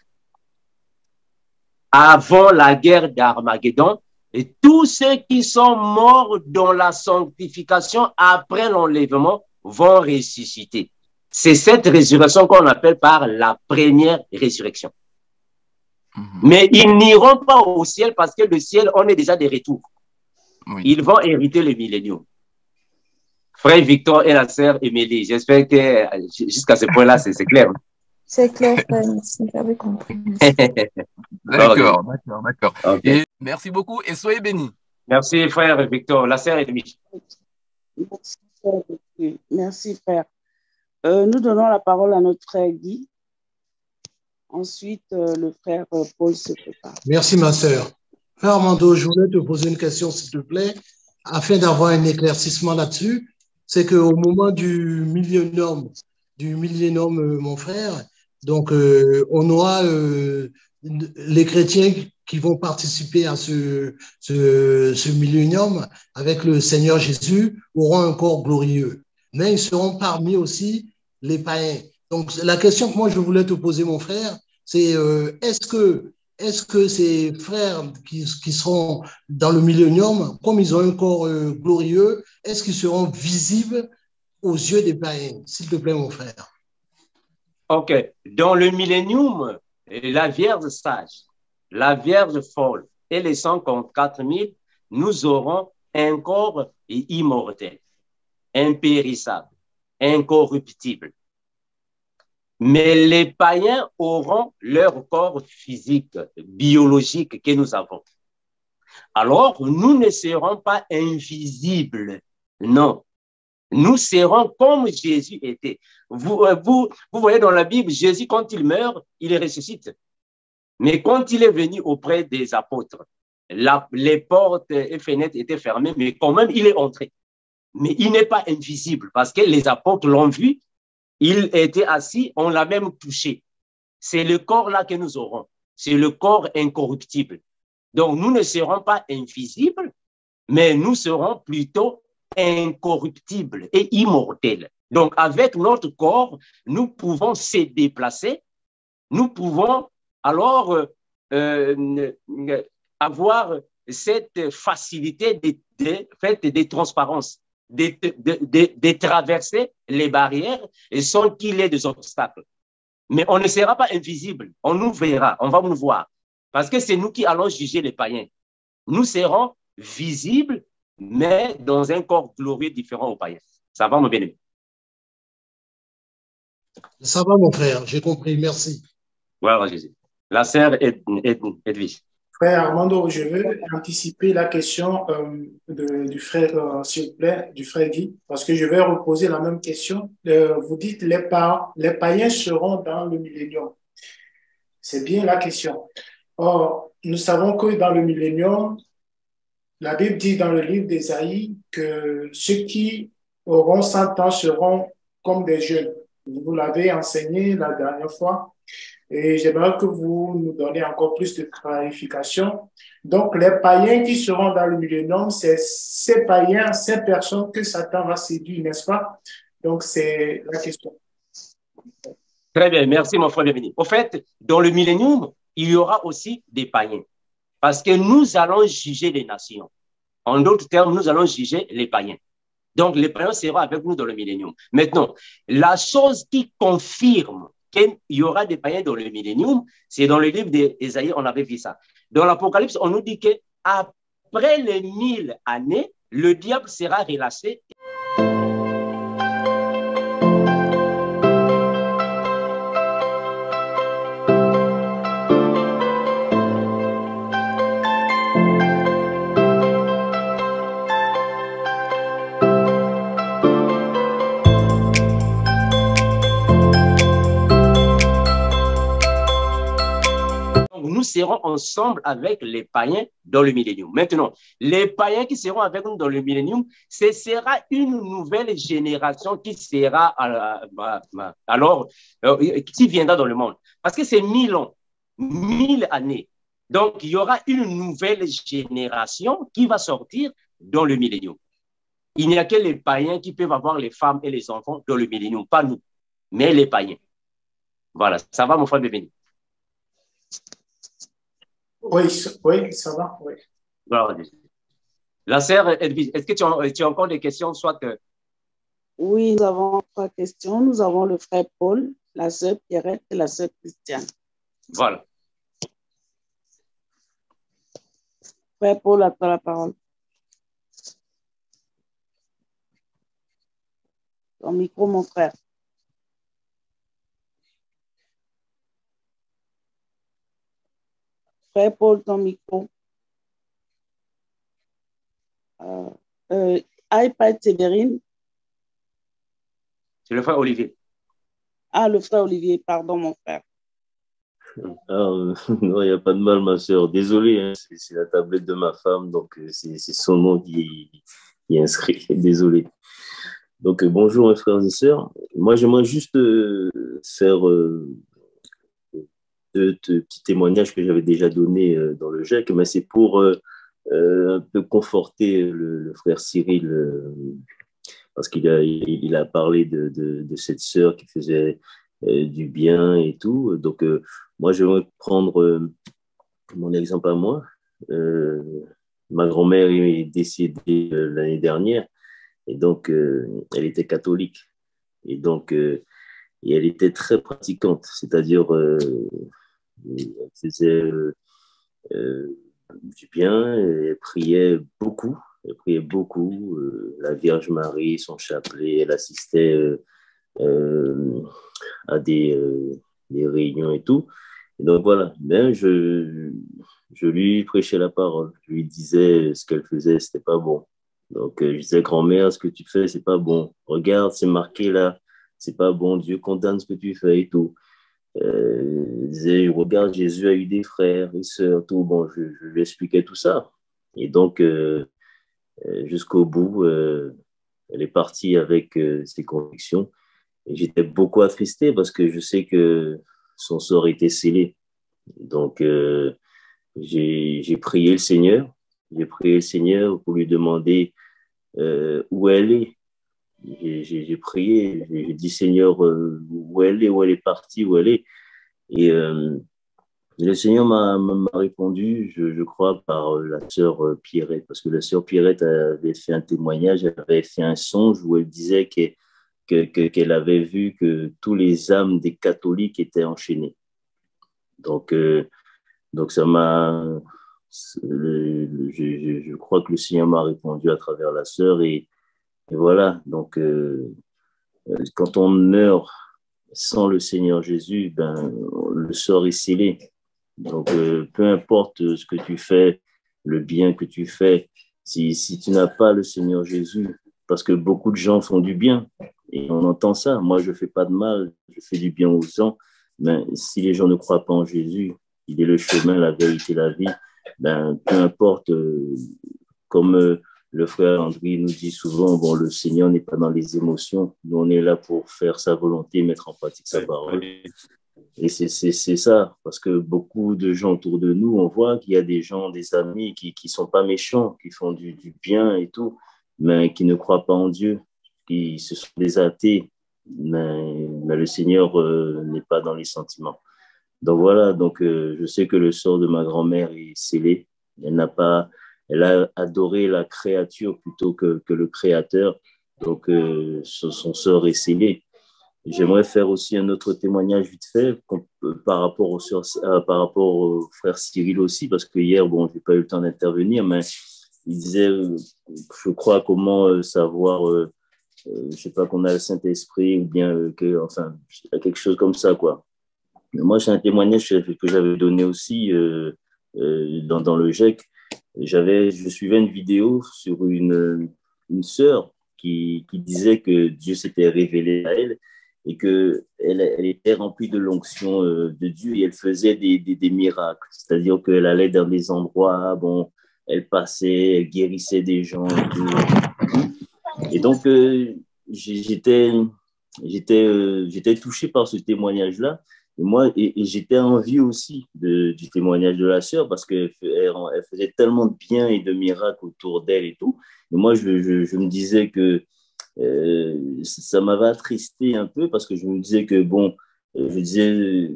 avant la guerre d'Armageddon, et tous ceux qui sont morts dans la sanctification après l'enlèvement vont ressusciter. C'est cette résurrection qu'on appelle par la première résurrection. Mais ils n'iront pas au ciel parce que le ciel, on est déjà de retour. Oui. Ils vont hériter le millénium. Frère Victor et la sœur Émilie, j'espère que jusqu'à ce point-là, c'est clair. C'est clair, frère, merci, j'avais compris. D'accord, d'accord. Okay. Merci beaucoup et soyez bénis. Merci, frère Victor. La sœur Émilie. Merci, frère. Nous donnons la parole à notre frère Guy. Ensuite, le frère Paul se prépare. Merci, ma sœur. Frère Armando, je voulais te poser une question, s'il te plaît, afin d'avoir un éclaircissement là-dessus. C'est qu'au moment du millénium, mon frère, donc on aura les chrétiens qui vont participer à ce millénium avec le Seigneur Jésus auront un corps glorieux. Mais ils seront parmi aussi les païens. Donc, la question que moi, je voulais te poser, mon frère, c'est est-ce que ces frères qui seront dans le millénium, comme ils ont un corps glorieux, est-ce qu'ils seront visibles aux yeux des païens? S'il te plaît, mon frère. OK. Dans le millénium, la Vierge sage, la Vierge folle et les 144 000, nous aurons un corps immortel, impérissable, incorruptible. Mais les païens auront leur corps physique, biologique que nous avons. Alors, nous ne serons pas invisibles, non. Nous serons comme Jésus était. Vous voyez dans la Bible, Jésus, quand il meurt, il ressuscite. Mais quand il est venu auprès des apôtres, les portes et fenêtres étaient fermées, mais quand même, il est entré. Mais il n'est pas invisible parce que les apôtres l'ont vu. Il était assis, on l'a même touché. C'est le corps-là que nous aurons. C'est le corps incorruptible. Donc, nous ne serons pas invisibles, mais nous serons plutôt incorruptibles et immortels. Donc, avec notre corps, nous pouvons se déplacer. Nous pouvons alors avoir cette facilité de transparence. De traverser les barrières et sans qu'il y ait des obstacles. Mais on ne sera pas invisible. On nous verra, on va nous voir. Parce que c'est nous qui allons juger les païens. Nous serons visibles, mais dans un corps glorieux différent aux païens. Ça va, mon bien-aimé? Ça va, mon frère, j'ai compris, merci. Voilà, Jésus. La sœur Edwige. Frère Armando, je veux anticiper la question du frère, s'il vous plaît, du frère Guy, parce que je vais reposer la même question. Vous dites les païens seront dans le millénium. C'est bien la question. Or, nous savons que dans le millénium, la Bible dit dans le livre d'Ésaïe que ceux qui auront 100 ans seront comme des jeunes. Vous l'avez enseigné la dernière fois. Et j'aimerais que vous nous donniez encore plus de clarification. Donc, les païens qui seront dans le millénium, c'est ces païens, ces personnes que Satan va séduire, n'est-ce pas? Donc, c'est la question. Très bien, merci mon frère bienvenu. Au fait, dans le millénium, il y aura aussi des païens. Parce que nous allons juger les nations. En d'autres termes, nous allons juger les païens. Donc, les païens seront avec nous dans le millénium. Maintenant, la chose qui confirme qu'il y aura des païens dans le millénium, c'est dans le livre d'Ésaïe, on avait vu ça. Dans l'Apocalypse, on nous dit qu'après les 1000 années, le diable sera relâché. Nous serons ensemble avec les païens dans le millénium. Maintenant, les païens qui seront avec nous dans le millénium, ce sera une nouvelle génération qui sera qui viendra dans le monde. Parce que c'est 1000 ans, 1000 années. Donc, il y aura une nouvelle génération qui va sortir dans le millénium. Il n'y a que les païens qui peuvent avoir les femmes et les enfants dans le millénium, pas nous, mais les païens. Voilà, ça va mon frère bienvenu. Oui, ça va, oui. La sœur Edwige, est-ce que tu as encore des questions, soit Oui, nous avons 3 questions. Nous avons le frère Paul, la sœur Pierrette et la sœur Christiane. Voilà. Frère Paul, à toi la parole. Ton micro, mon frère. Frère Paul, ton micro. iPad Séverine. C'est le frère Olivier. Ah, le frère Olivier, pardon, mon frère. Non, il n'y a pas de mal, ma soeur. Désolé, hein, c'est la tablette de ma femme, donc c'est son nom qui est inscrit. Désolé. Donc, bonjour, mes frères et sœurs. Moi, j'aimerais juste faire deux petits témoignages que j'avais déjà donnés dans le GEC, mais c'est pour un peu conforter le frère Cyril, parce qu'il a parlé de cette sœur qui faisait du bien et tout. Donc, moi, je vais prendre mon exemple à moi. Ma grand-mère est décédée l'année dernière, et donc, elle était catholique. Et donc, et elle était très pratiquante, c'est-à-dire, elle faisait du bien, elle priait beaucoup. Elle priait beaucoup, la Vierge Marie, son chapelet, elle assistait à des réunions et tout. Et donc voilà, ben je lui prêchais la parole, je lui disais ce qu'elle faisait, c'était pas bon. Donc je disais, grand-mère, ce que tu fais, c'est pas bon. Regarde, c'est marqué là, c'est pas bon, Dieu condamne ce que tu fais et tout. Je disais, regarde, Jésus a eu des frères et sœurs, tout. Bon, je lui expliquais tout ça. Et donc, jusqu'au bout, elle est partie avec ses convictions. Et j'étais beaucoup attristé parce que je sais que son sort était scellé. Donc, j'ai prié le Seigneur. J'ai prié le Seigneur pour lui demander où elle est. J'ai prié, j'ai dit, Seigneur, où elle est partie, où elle est. Et le Seigneur m'a répondu, je crois, par la sœur Pierrette, parce que la sœur Pierrette avait fait un témoignage, elle avait fait un songe où elle disait qu'elle avait vu que tous les âmes des catholiques étaient enchaînées. Donc ça m'a... Je crois que le Seigneur m'a répondu à travers la sœur et voilà. Donc, quand on meurt sans le Seigneur Jésus, ben, le sort est scellé. Donc, peu importe ce que tu fais, le bien que tu fais, si tu n'as pas le Seigneur Jésus, parce que beaucoup de gens font du bien, et on entend ça. Moi, je ne fais pas de mal, je fais du bien aux gens, mais si les gens ne croient pas en Jésus, il est le chemin, la vérité, la vie, ben, peu importe, comme le frère André nous dit souvent, bon, le Seigneur n'est pas dans les émotions, nous on est là pour faire sa volonté, mettre en pratique sa parole. Et c'est ça, parce que beaucoup de gens autour de nous, on voit qu'il y a des gens, des amis qui sont pas méchants, qui font du bien et tout, mais qui ne croient pas en Dieu, ce sont des athées, mais le Seigneur n'est pas dans les sentiments. Donc voilà, donc je sais que le sort de ma grand-mère est scellé. Elle a adoré la créature plutôt que le créateur. Donc son sort est scellé. J'aimerais faire aussi un autre témoignage vite fait par rapport au frère Cyril aussi, parce que hier, bon, j'ai pas eu le temps d'intervenir, mais il disait, je crois, comment savoir, je sais pas, qu'on a le Saint-Esprit ou bien enfin, quelque chose comme ça, quoi. Mais moi, c'est un témoignage que j'avais donné aussi dans le GEC. Je suivais une vidéo sur une sœur qui disait que Dieu s'était révélé à elle et qu'elle était remplie de l'onction de Dieu et elle faisait des miracles. C'est-à-dire qu'elle allait dans des endroits, bon, elle passait, elle guérissait des gens et tout. Et donc, j'étais touché par ce témoignage-là. Et j'étais envieux aussi du témoignage de la sœur parce qu'elle faisait tellement de bien et de miracles autour d'elle et tout. Et moi, je me disais que ça m'avait attristé un peu parce que je me disais que, bon, je disais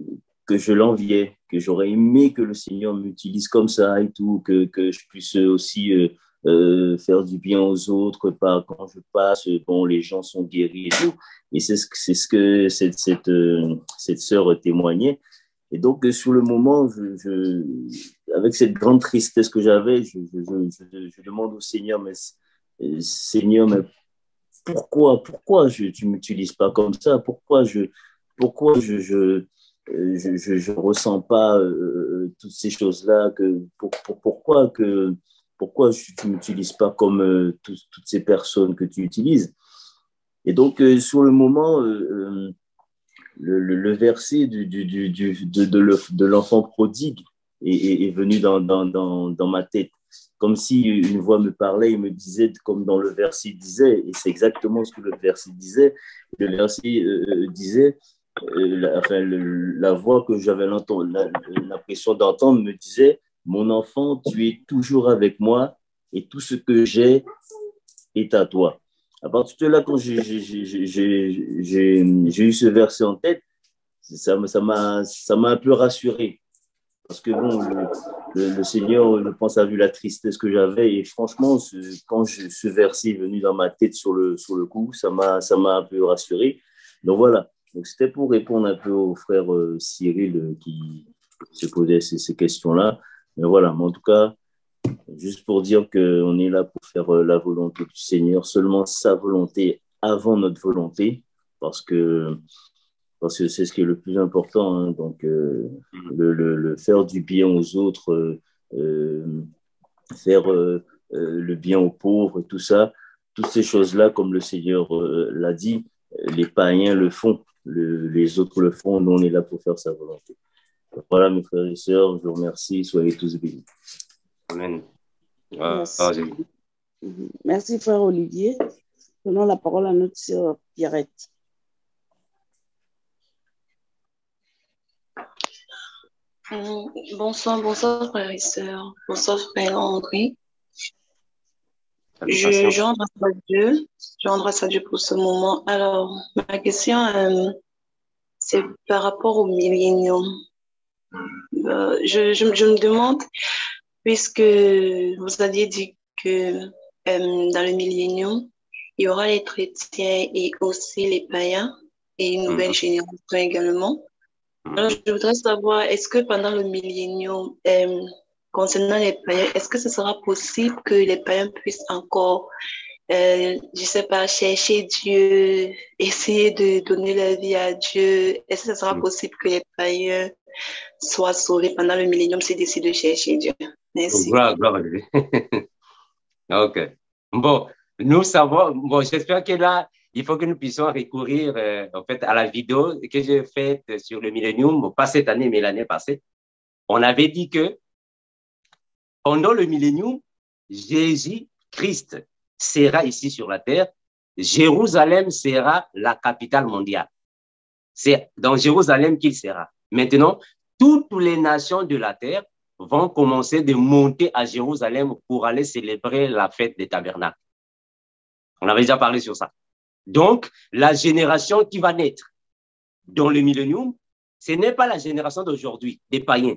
que je l'enviais, que j'aurais aimé que le Seigneur m'utilise comme ça et tout, que je puisse aussi faire du bien aux autres, quand je passe, bon, les gens sont guéris et tout. Et c'est ce que cette sœur témoignait. Et donc, sur le moment, avec cette grande tristesse que j'avais, je demande au Seigneur, mais Seigneur, mais pourquoi tu ne m'utilises pas comme ça? Pourquoi je ressens pas toutes ces choses-là? Pourquoi tu ne m'utilises pas comme toutes ces personnes que tu utilises? Et donc, sur le moment, le verset de l'enfant prodigue est venu dans ma tête. Comme si une voix me parlait et me disait, comme dans le verset disait, et c'est exactement ce que le verset disait. Le verset disait, la voix que j'avais l'impression d'entendre me disait, mon enfant, tu es toujours avec moi et tout ce que j'ai est à toi. À partir de là, quand j'ai eu ce verset en tête, ça m'a un peu rassuré. Parce que bon, le Seigneur, je pense, a vu la tristesse que j'avais. Et franchement, quand ce verset est venu dans ma tête sur le coup, ça m'a un peu rassuré. Donc voilà. Donc c'était pour répondre un peu au frère Cyril qui se posait ces questions-là. Mais voilà, mais en tout cas, juste pour dire qu'on est là pour faire la volonté du Seigneur, seulement sa volonté avant notre volonté, parce que c'est ce qui est le plus important. Hein. Donc, le faire du bien aux autres, faire le bien aux pauvres, tout ça, toutes ces choses-là, comme le Seigneur l'a dit, les païens le font, les autres le font, nous on est là pour faire sa volonté. Voilà mes frères et sœurs, je vous remercie, soyez tous bénis. Amen. Merci. Merci frère Olivier. Donnons la parole à notre sœur Pierrette. Bonsoir frères et sœurs. Bonsoir frère André. Je rends grâce à Dieu pour ce moment. Alors, ma question, c'est par rapport au millénium. Je me demande, puisque vous aviez dit que dans le millénium, il y aura les chrétiens et aussi les païens et une nouvelle génération également. Alors, je voudrais savoir, est-ce que pendant le millénium, concernant les païens, est-ce que ce sera possible que les païens puissent encore je ne sais pas, chercher Dieu, essayer de donner leur vie à Dieu. Est-ce que ce sera possible que les païens soient sauvés pendant le millénium s'ils décident de chercher Dieu? Merci. Gloire à Dieu. OK. Bon, nous savons, bon, j'espère que là, il faut que nous puissions recourir en fait, à la vidéo que j'ai faite sur le millénium, pas cette année, mais l'année passée. On avait dit que pendant le millénium, Jésus-Christ sera ici sur la terre. Jérusalem sera la capitale mondiale. C'est dans Jérusalem qu'il sera. Maintenant, toutes les nations de la terre vont commencer de monter à Jérusalem pour aller célébrer la fête des tabernacles. On avait déjà parlé sur ça. Donc, la génération qui va naître dans le millénium, ce n'est pas la génération d'aujourd'hui, des païens.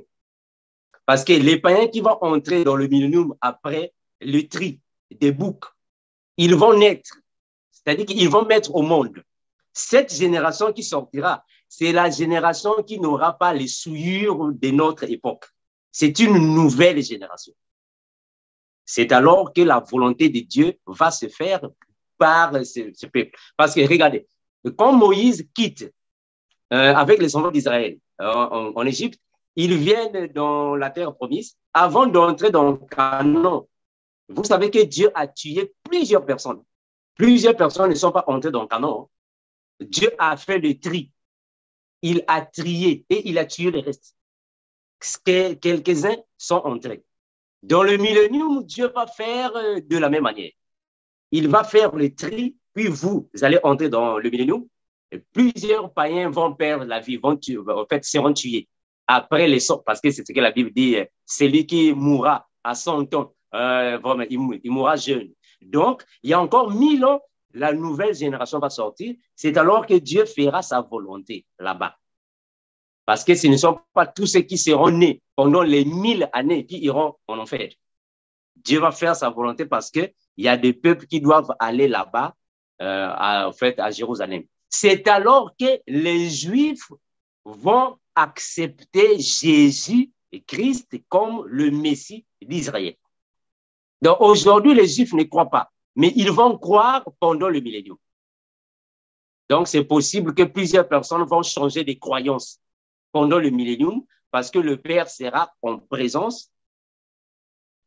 Parce que les païens qui vont entrer dans le millénium après le tri des boucs, ils vont naître, c'est-à-dire qu'ils vont mettre au monde. Cette génération qui sortira, c'est la génération qui n'aura pas les souillures de notre époque. C'est une nouvelle génération. C'est alors que la volonté de Dieu va se faire par ce peuple. Parce que regardez, quand Moïse quitte avec les enfants d'Israël en Égypte, ils viennent dans la terre promise. Avant d'entrer dans Canaan, vous savez que Dieu a tué plusieurs personnes. Plusieurs personnes ne sont pas entrées dans Canaan. Dieu a fait le tri. Il a trié et il a tué les restes. Quelques-uns sont entrés. Dans le millénium, Dieu va faire de la même manière. Il va faire le tri, puis vous allez entrer dans le millénium. Et plusieurs païens vont perdre la vie, en fait, seront tués. Après les sorts, parce que c'est ce que la Bible dit, celui qui mourra à 100 ans, il mourra jeune. Donc, il y a encore 1000 ans, la nouvelle génération va sortir. C'est alors que Dieu fera sa volonté là-bas. Parce que ce ne sont pas tous ceux qui seront nés pendant les 1000 années qui iront en enfer. Dieu va faire sa volonté parce qu'il y a des peuples qui doivent aller là-bas, en fait, à Jérusalem. C'est alors que les Juifs vont accepter Jésus et Christ comme le Messie d'Israël. Donc aujourd'hui, les Juifs ne croient pas, mais ils vont croire pendant le millénium. Donc c'est possible que plusieurs personnes vont changer de croyances pendant le millénium parce que le Père sera en présence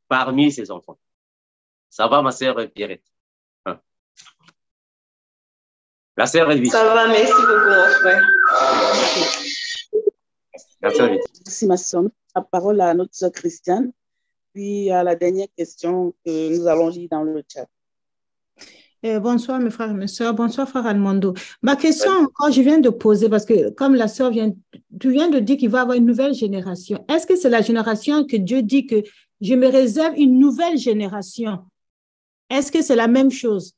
parmi ses enfants. Ça va, ma sœur Pierrette? La sœur Edwige. Ça va, merci beaucoup, mon frère. Merci, ma soeur. La parole à notre soeur Christiane, puis à la dernière question que nous allons lire dans le chat. Bonsoir mes frères et mes soeurs, bonsoir frère Almondo. Ma question encore, je viens de poser parce que comme la soeur tu viens de dire qu'il va y avoir une nouvelle génération. Est-ce que c'est la génération que Dieu dit que je me réserve une nouvelle génération? Est-ce que c'est la même chose?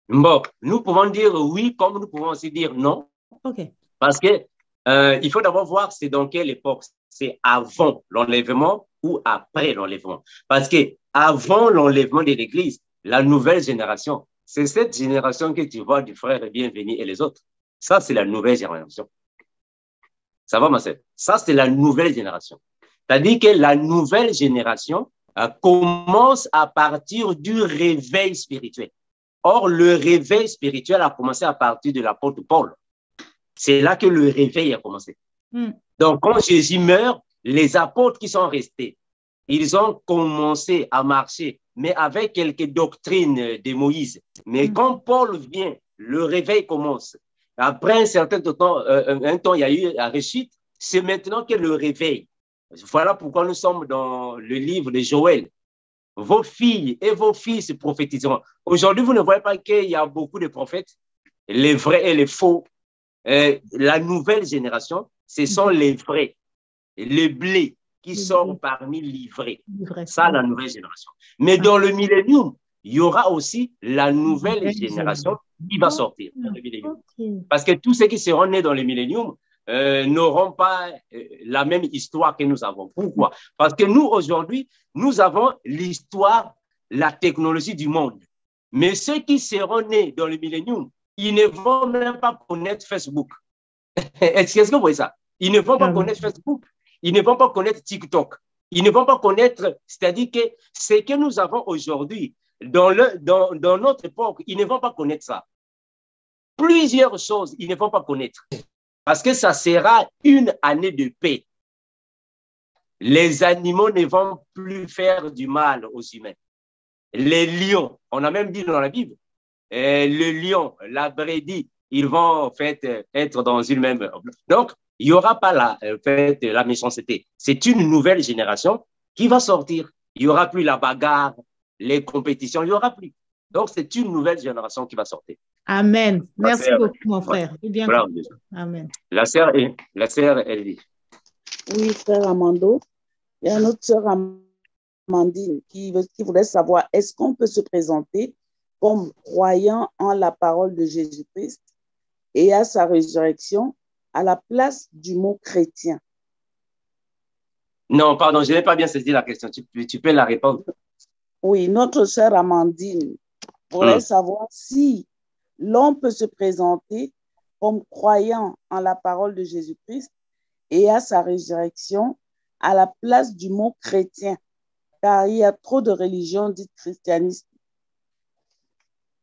Bon, nous pouvons dire oui, comme nous pouvons aussi dire non. OK. Parce que il faut d'abord voir c'est dans quelle époque. C'est avant l'enlèvement ou après l'enlèvement. Parce que avant l'enlèvement de l'Église, la nouvelle génération, c'est cette génération que tu vois du frère bienvenu et les autres. Ça, c'est la nouvelle génération. Ça va, ma sœur? Ça, c'est la nouvelle génération. C'est-à-dire que la nouvelle génération commence à partir du réveil spirituel. Or, le réveil spirituel a commencé à partir de l'apôtre Paul. C'est là que le réveil a commencé. Donc, quand Jésus meurt, les apôtres qui sont restés, ils ont commencé à marcher, mais avec quelques doctrines de Moïse. Mais quand Paul vient, le réveil commence. Après un certain temps, il y a eu la rechute. C'est maintenant que le réveil. Voilà pourquoi nous sommes dans le livre de Joël. Vos filles et vos fils prophétiseront. Aujourd'hui, vous ne voyez pas qu'il y a beaucoup de prophètes, les vrais et les faux. La nouvelle génération, ce sont les vrais, les blés qui sont parmi les vrais. Ça, la nouvelle génération. Mais dans le millénium, il y aura aussi la nouvelle génération qui va sortir dans le millénium. Parce que tous ceux qui seront nés dans le millénium n'auront pas la même histoire que nous avons. Pourquoi? Parce que nous, aujourd'hui, nous avons l'histoire, la technologie du monde. Mais ceux qui seront nés dans le millénium, ils ne vont même pas connaître Facebook. Est-ce que vous voyez ça? Ils ne vont pas connaître Facebook. Ils ne vont pas connaître TikTok. Ils ne vont pas connaître, c'est-à-dire que ce que nous avons aujourd'hui, dans notre époque, ils ne vont pas connaître ça. Plusieurs choses, ils ne vont pas connaître. Parce que ça sera une année de paix. Les animaux ne vont plus faire du mal aux humains. Les lions, on a même dit dans la Bible, le lion, la brebis, ils vont en fait être dans une même... Donc, il n'y aura pas la méchanceté. C'est une nouvelle génération qui va sortir. Il n'y aura plus la bagarre, les compétitions, il n'y aura plus. Donc, c'est une nouvelle génération qui va sortir. Amen. Merci beaucoup, mon frère. Bien voilà. Amen. La sœur Elvie. Oui, frère Amando. Il y a une autre sœur Amandine qui voudrait savoir, est-ce qu'on peut se présenter comme croyant en la parole de Jésus-Christ et à sa résurrection à la place du mot chrétien? Non, pardon, je n'ai pas bien saisi la question. Tu peux la répondre. Oui, notre sœur Amandine voudrait savoir si l'on peut se présenter comme croyant en la parole de Jésus-Christ et à sa résurrection à la place du mot chrétien, car il y a trop de religions dites christianistes.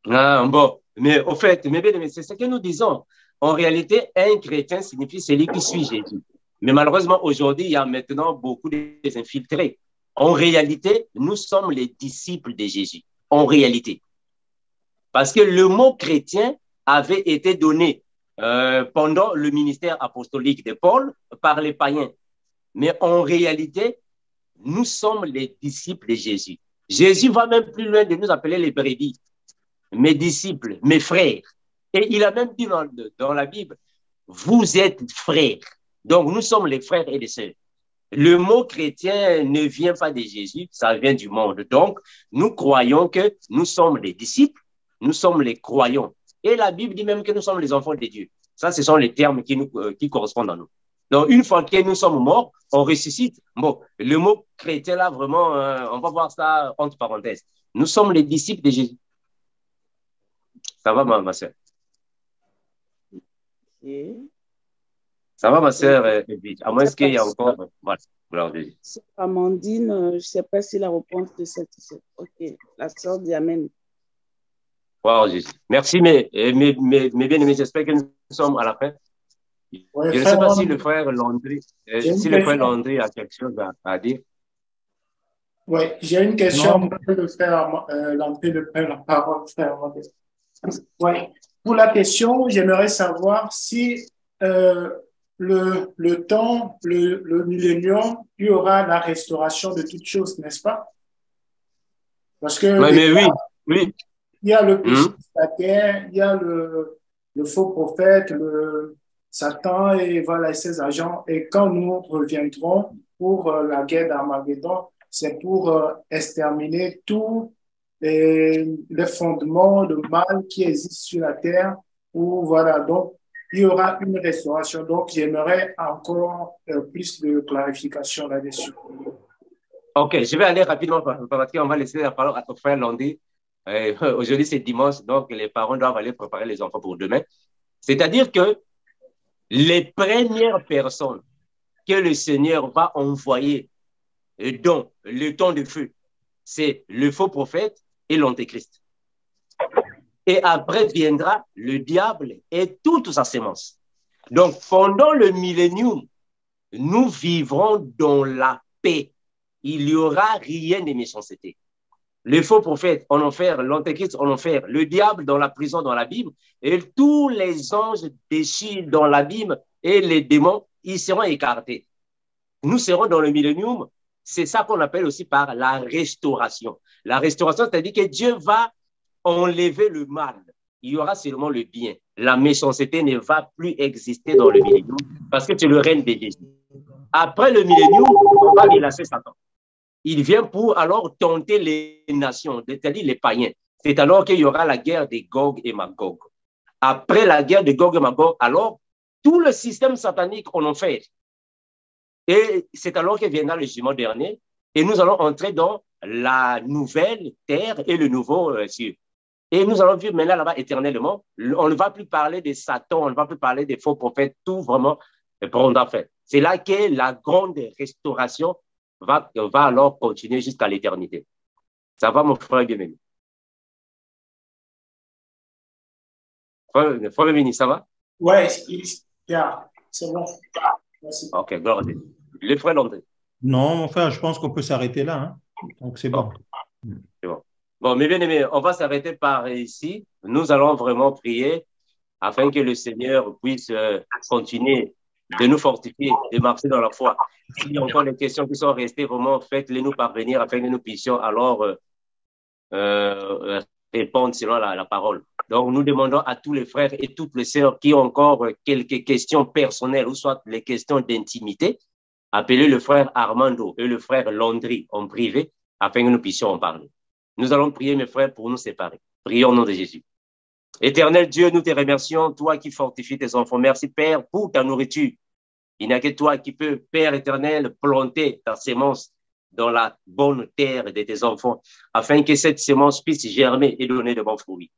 Ah, bon, mais au fait, c'est ce que nous disons. En réalité, un chrétien signifie celui qui suit Jésus. Mais malheureusement, aujourd'hui, il y a maintenant beaucoup d'infiltrés. En réalité, nous sommes les disciples de Jésus. En réalité. Parce que le mot chrétien avait été donné pendant le ministère apostolique de Paul par les païens. Mais en réalité, nous sommes les disciples de Jésus. Jésus va même plus loin de nous appeler les brebis, mes disciples, mes frères. Et il a même dit dans la Bible, vous êtes frères. Donc, nous sommes les frères et les sœurs. Le mot chrétien ne vient pas de Jésus, ça vient du monde. Donc, nous croyons que nous sommes les disciples, nous sommes les croyants. Et la Bible dit même que nous sommes les enfants de Dieu. Ça, ce sont les termes qui correspondent à nous. Donc, une fois que nous sommes morts, on ressuscite. Bon, le mot chrétien, là, vraiment, on va voir ça entre parenthèses. Nous sommes les disciples de Jésus. Ça va, ma soeur? Okay. Ça va, ma soeur? À moins qu'il y ait encore... Voilà. Amandine, je ne sais pas si la réponse te satisfait. OK, la sœur dit Amen. Wow, merci, mais bien aimés, j'espère que nous sommes à la fin. Ouais, je ne sais pas si le frère Landry, a quelque chose à dire. Oui, j'ai une question pour le frère Landry de prendre la parole, frère Landry. Ouais. Pour la question, j'aimerais savoir si le temps, le millénium, il y aura la restauration de toutes choses, n'est-ce pas? Parce que oui. Il y a le péché de la terre, il y a le faux prophète, le Satan et voilà ses agents. Et quand nous reviendrons pour la guerre d'Armageddon, c'est pour exterminer tous les fondements de mal qui existent sur la terre. Où, voilà, donc il y aura une restauration. Donc j'aimerais encore plus de clarification là-dessus. Ok, je vais aller rapidement parce qu'on va laisser la parole à ton frère Landry. Aujourd'hui, c'est dimanche, donc les parents doivent aller préparer les enfants pour demain. C'est-à-dire que les premières personnes que le Seigneur va envoyer dans le temps de feu, c'est le faux prophète et l'antéchrist. Et après viendra le diable et toute sa sémence. Donc, pendant le millénium, nous vivrons dans la paix. Il n'y aura rien de méchanceté. Les faux prophètes en enfer, l'antéchrist en enfer, le diable dans la prison, dans l'abîme, et tous les anges déchus dans l'abîme et les démons, ils seront écartés. Nous serons dans le millénium, c'est ça qu'on appelle aussi par la restauration. La restauration, c'est-à-dire que Dieu va enlever le mal. Il y aura seulement le bien. La méchanceté ne va plus exister dans le millénium parce que c'est le règne de Jésus. Après le millénium, on va menacer Satan. Il vient pour alors tenter les nations, c'est-à-dire les païens. C'est alors qu'il y aura la guerre de Gog et Magog. Après la guerre de Gog et Magog, alors tout le système satanique en enfer. Et c'est alors que viendra le jugement dernier et nous allons entrer dans la nouvelle terre et le nouveau ciel. Et nous allons vivre maintenant là-bas éternellement. On ne va plus parler de Satan, on ne va plus parler des faux prophètes, tout vraiment prendra fin. C'est là que la grande restauration va alors continuer jusqu'à l'éternité. Ça va, mon frère bien-aimé? Frère Béni, ça va? Ouais, c'est bon. Merci. Ok, gloire à Dieu. Le frère Landry. Non, mon frère, je pense qu'on peut s'arrêter là. Hein. Donc, c'est bon. C'est bon. Bon, mes bien-aimés, on va s'arrêter par ici. Nous allons vraiment prier afin que le Seigneur puisse continuer de nous fortifier, de marcher dans la foi. S'il y a encore des questions qui sont restées, vraiment, faites-les nous parvenir afin que nous puissions alors répondre selon la parole. Donc, nous demandons à tous les frères et toutes les sœurs qui ont encore quelques questions personnelles ou soit les questions d'intimité, appelez le frère Armando et le frère Landry en privé afin que nous puissions en parler. Nous allons prier, mes frères, pour nous séparer. Prions au nom de Jésus. Éternel Dieu, nous te remercions, toi qui fortifies tes enfants. Merci, Père, pour ta nourriture. Il n'y a que toi qui peux, Père éternel, planter ta sémence dans la bonne terre de tes enfants, afin que cette sémence puisse germer et donner de bons fruits.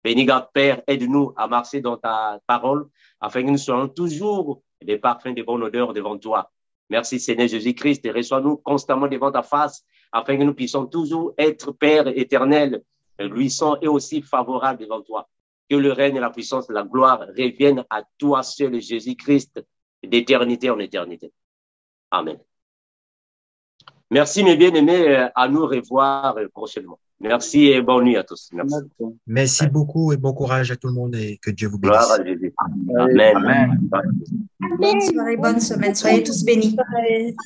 Béni God, Père, aide-nous à marcher dans ta parole, afin que nous soyons toujours des parfums de bonne odeur devant toi. Merci Seigneur Jésus-Christ, et reçois-nous constamment devant ta face, afin que nous puissions toujours être, Père éternel, luisant et aussi favorable devant toi. Que le règne, la puissance, la gloire reviennent à toi seul, Jésus-Christ, d'éternité en éternité. Amen. Merci mes bien-aimés, à nous revoir prochainement. Merci et bonne nuit à tous. Merci. Merci beaucoup et bon courage à tout le monde et que Dieu vous bénisse. Gloire à Jésus. Amen. Amen. Bonne soirée, bonne semaine. Soyez tous bénis.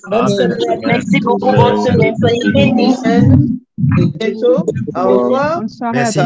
Bonne semaine. Merci beaucoup. Bonne semaine. Soyez bénis. Bientôt. Au revoir. Merci.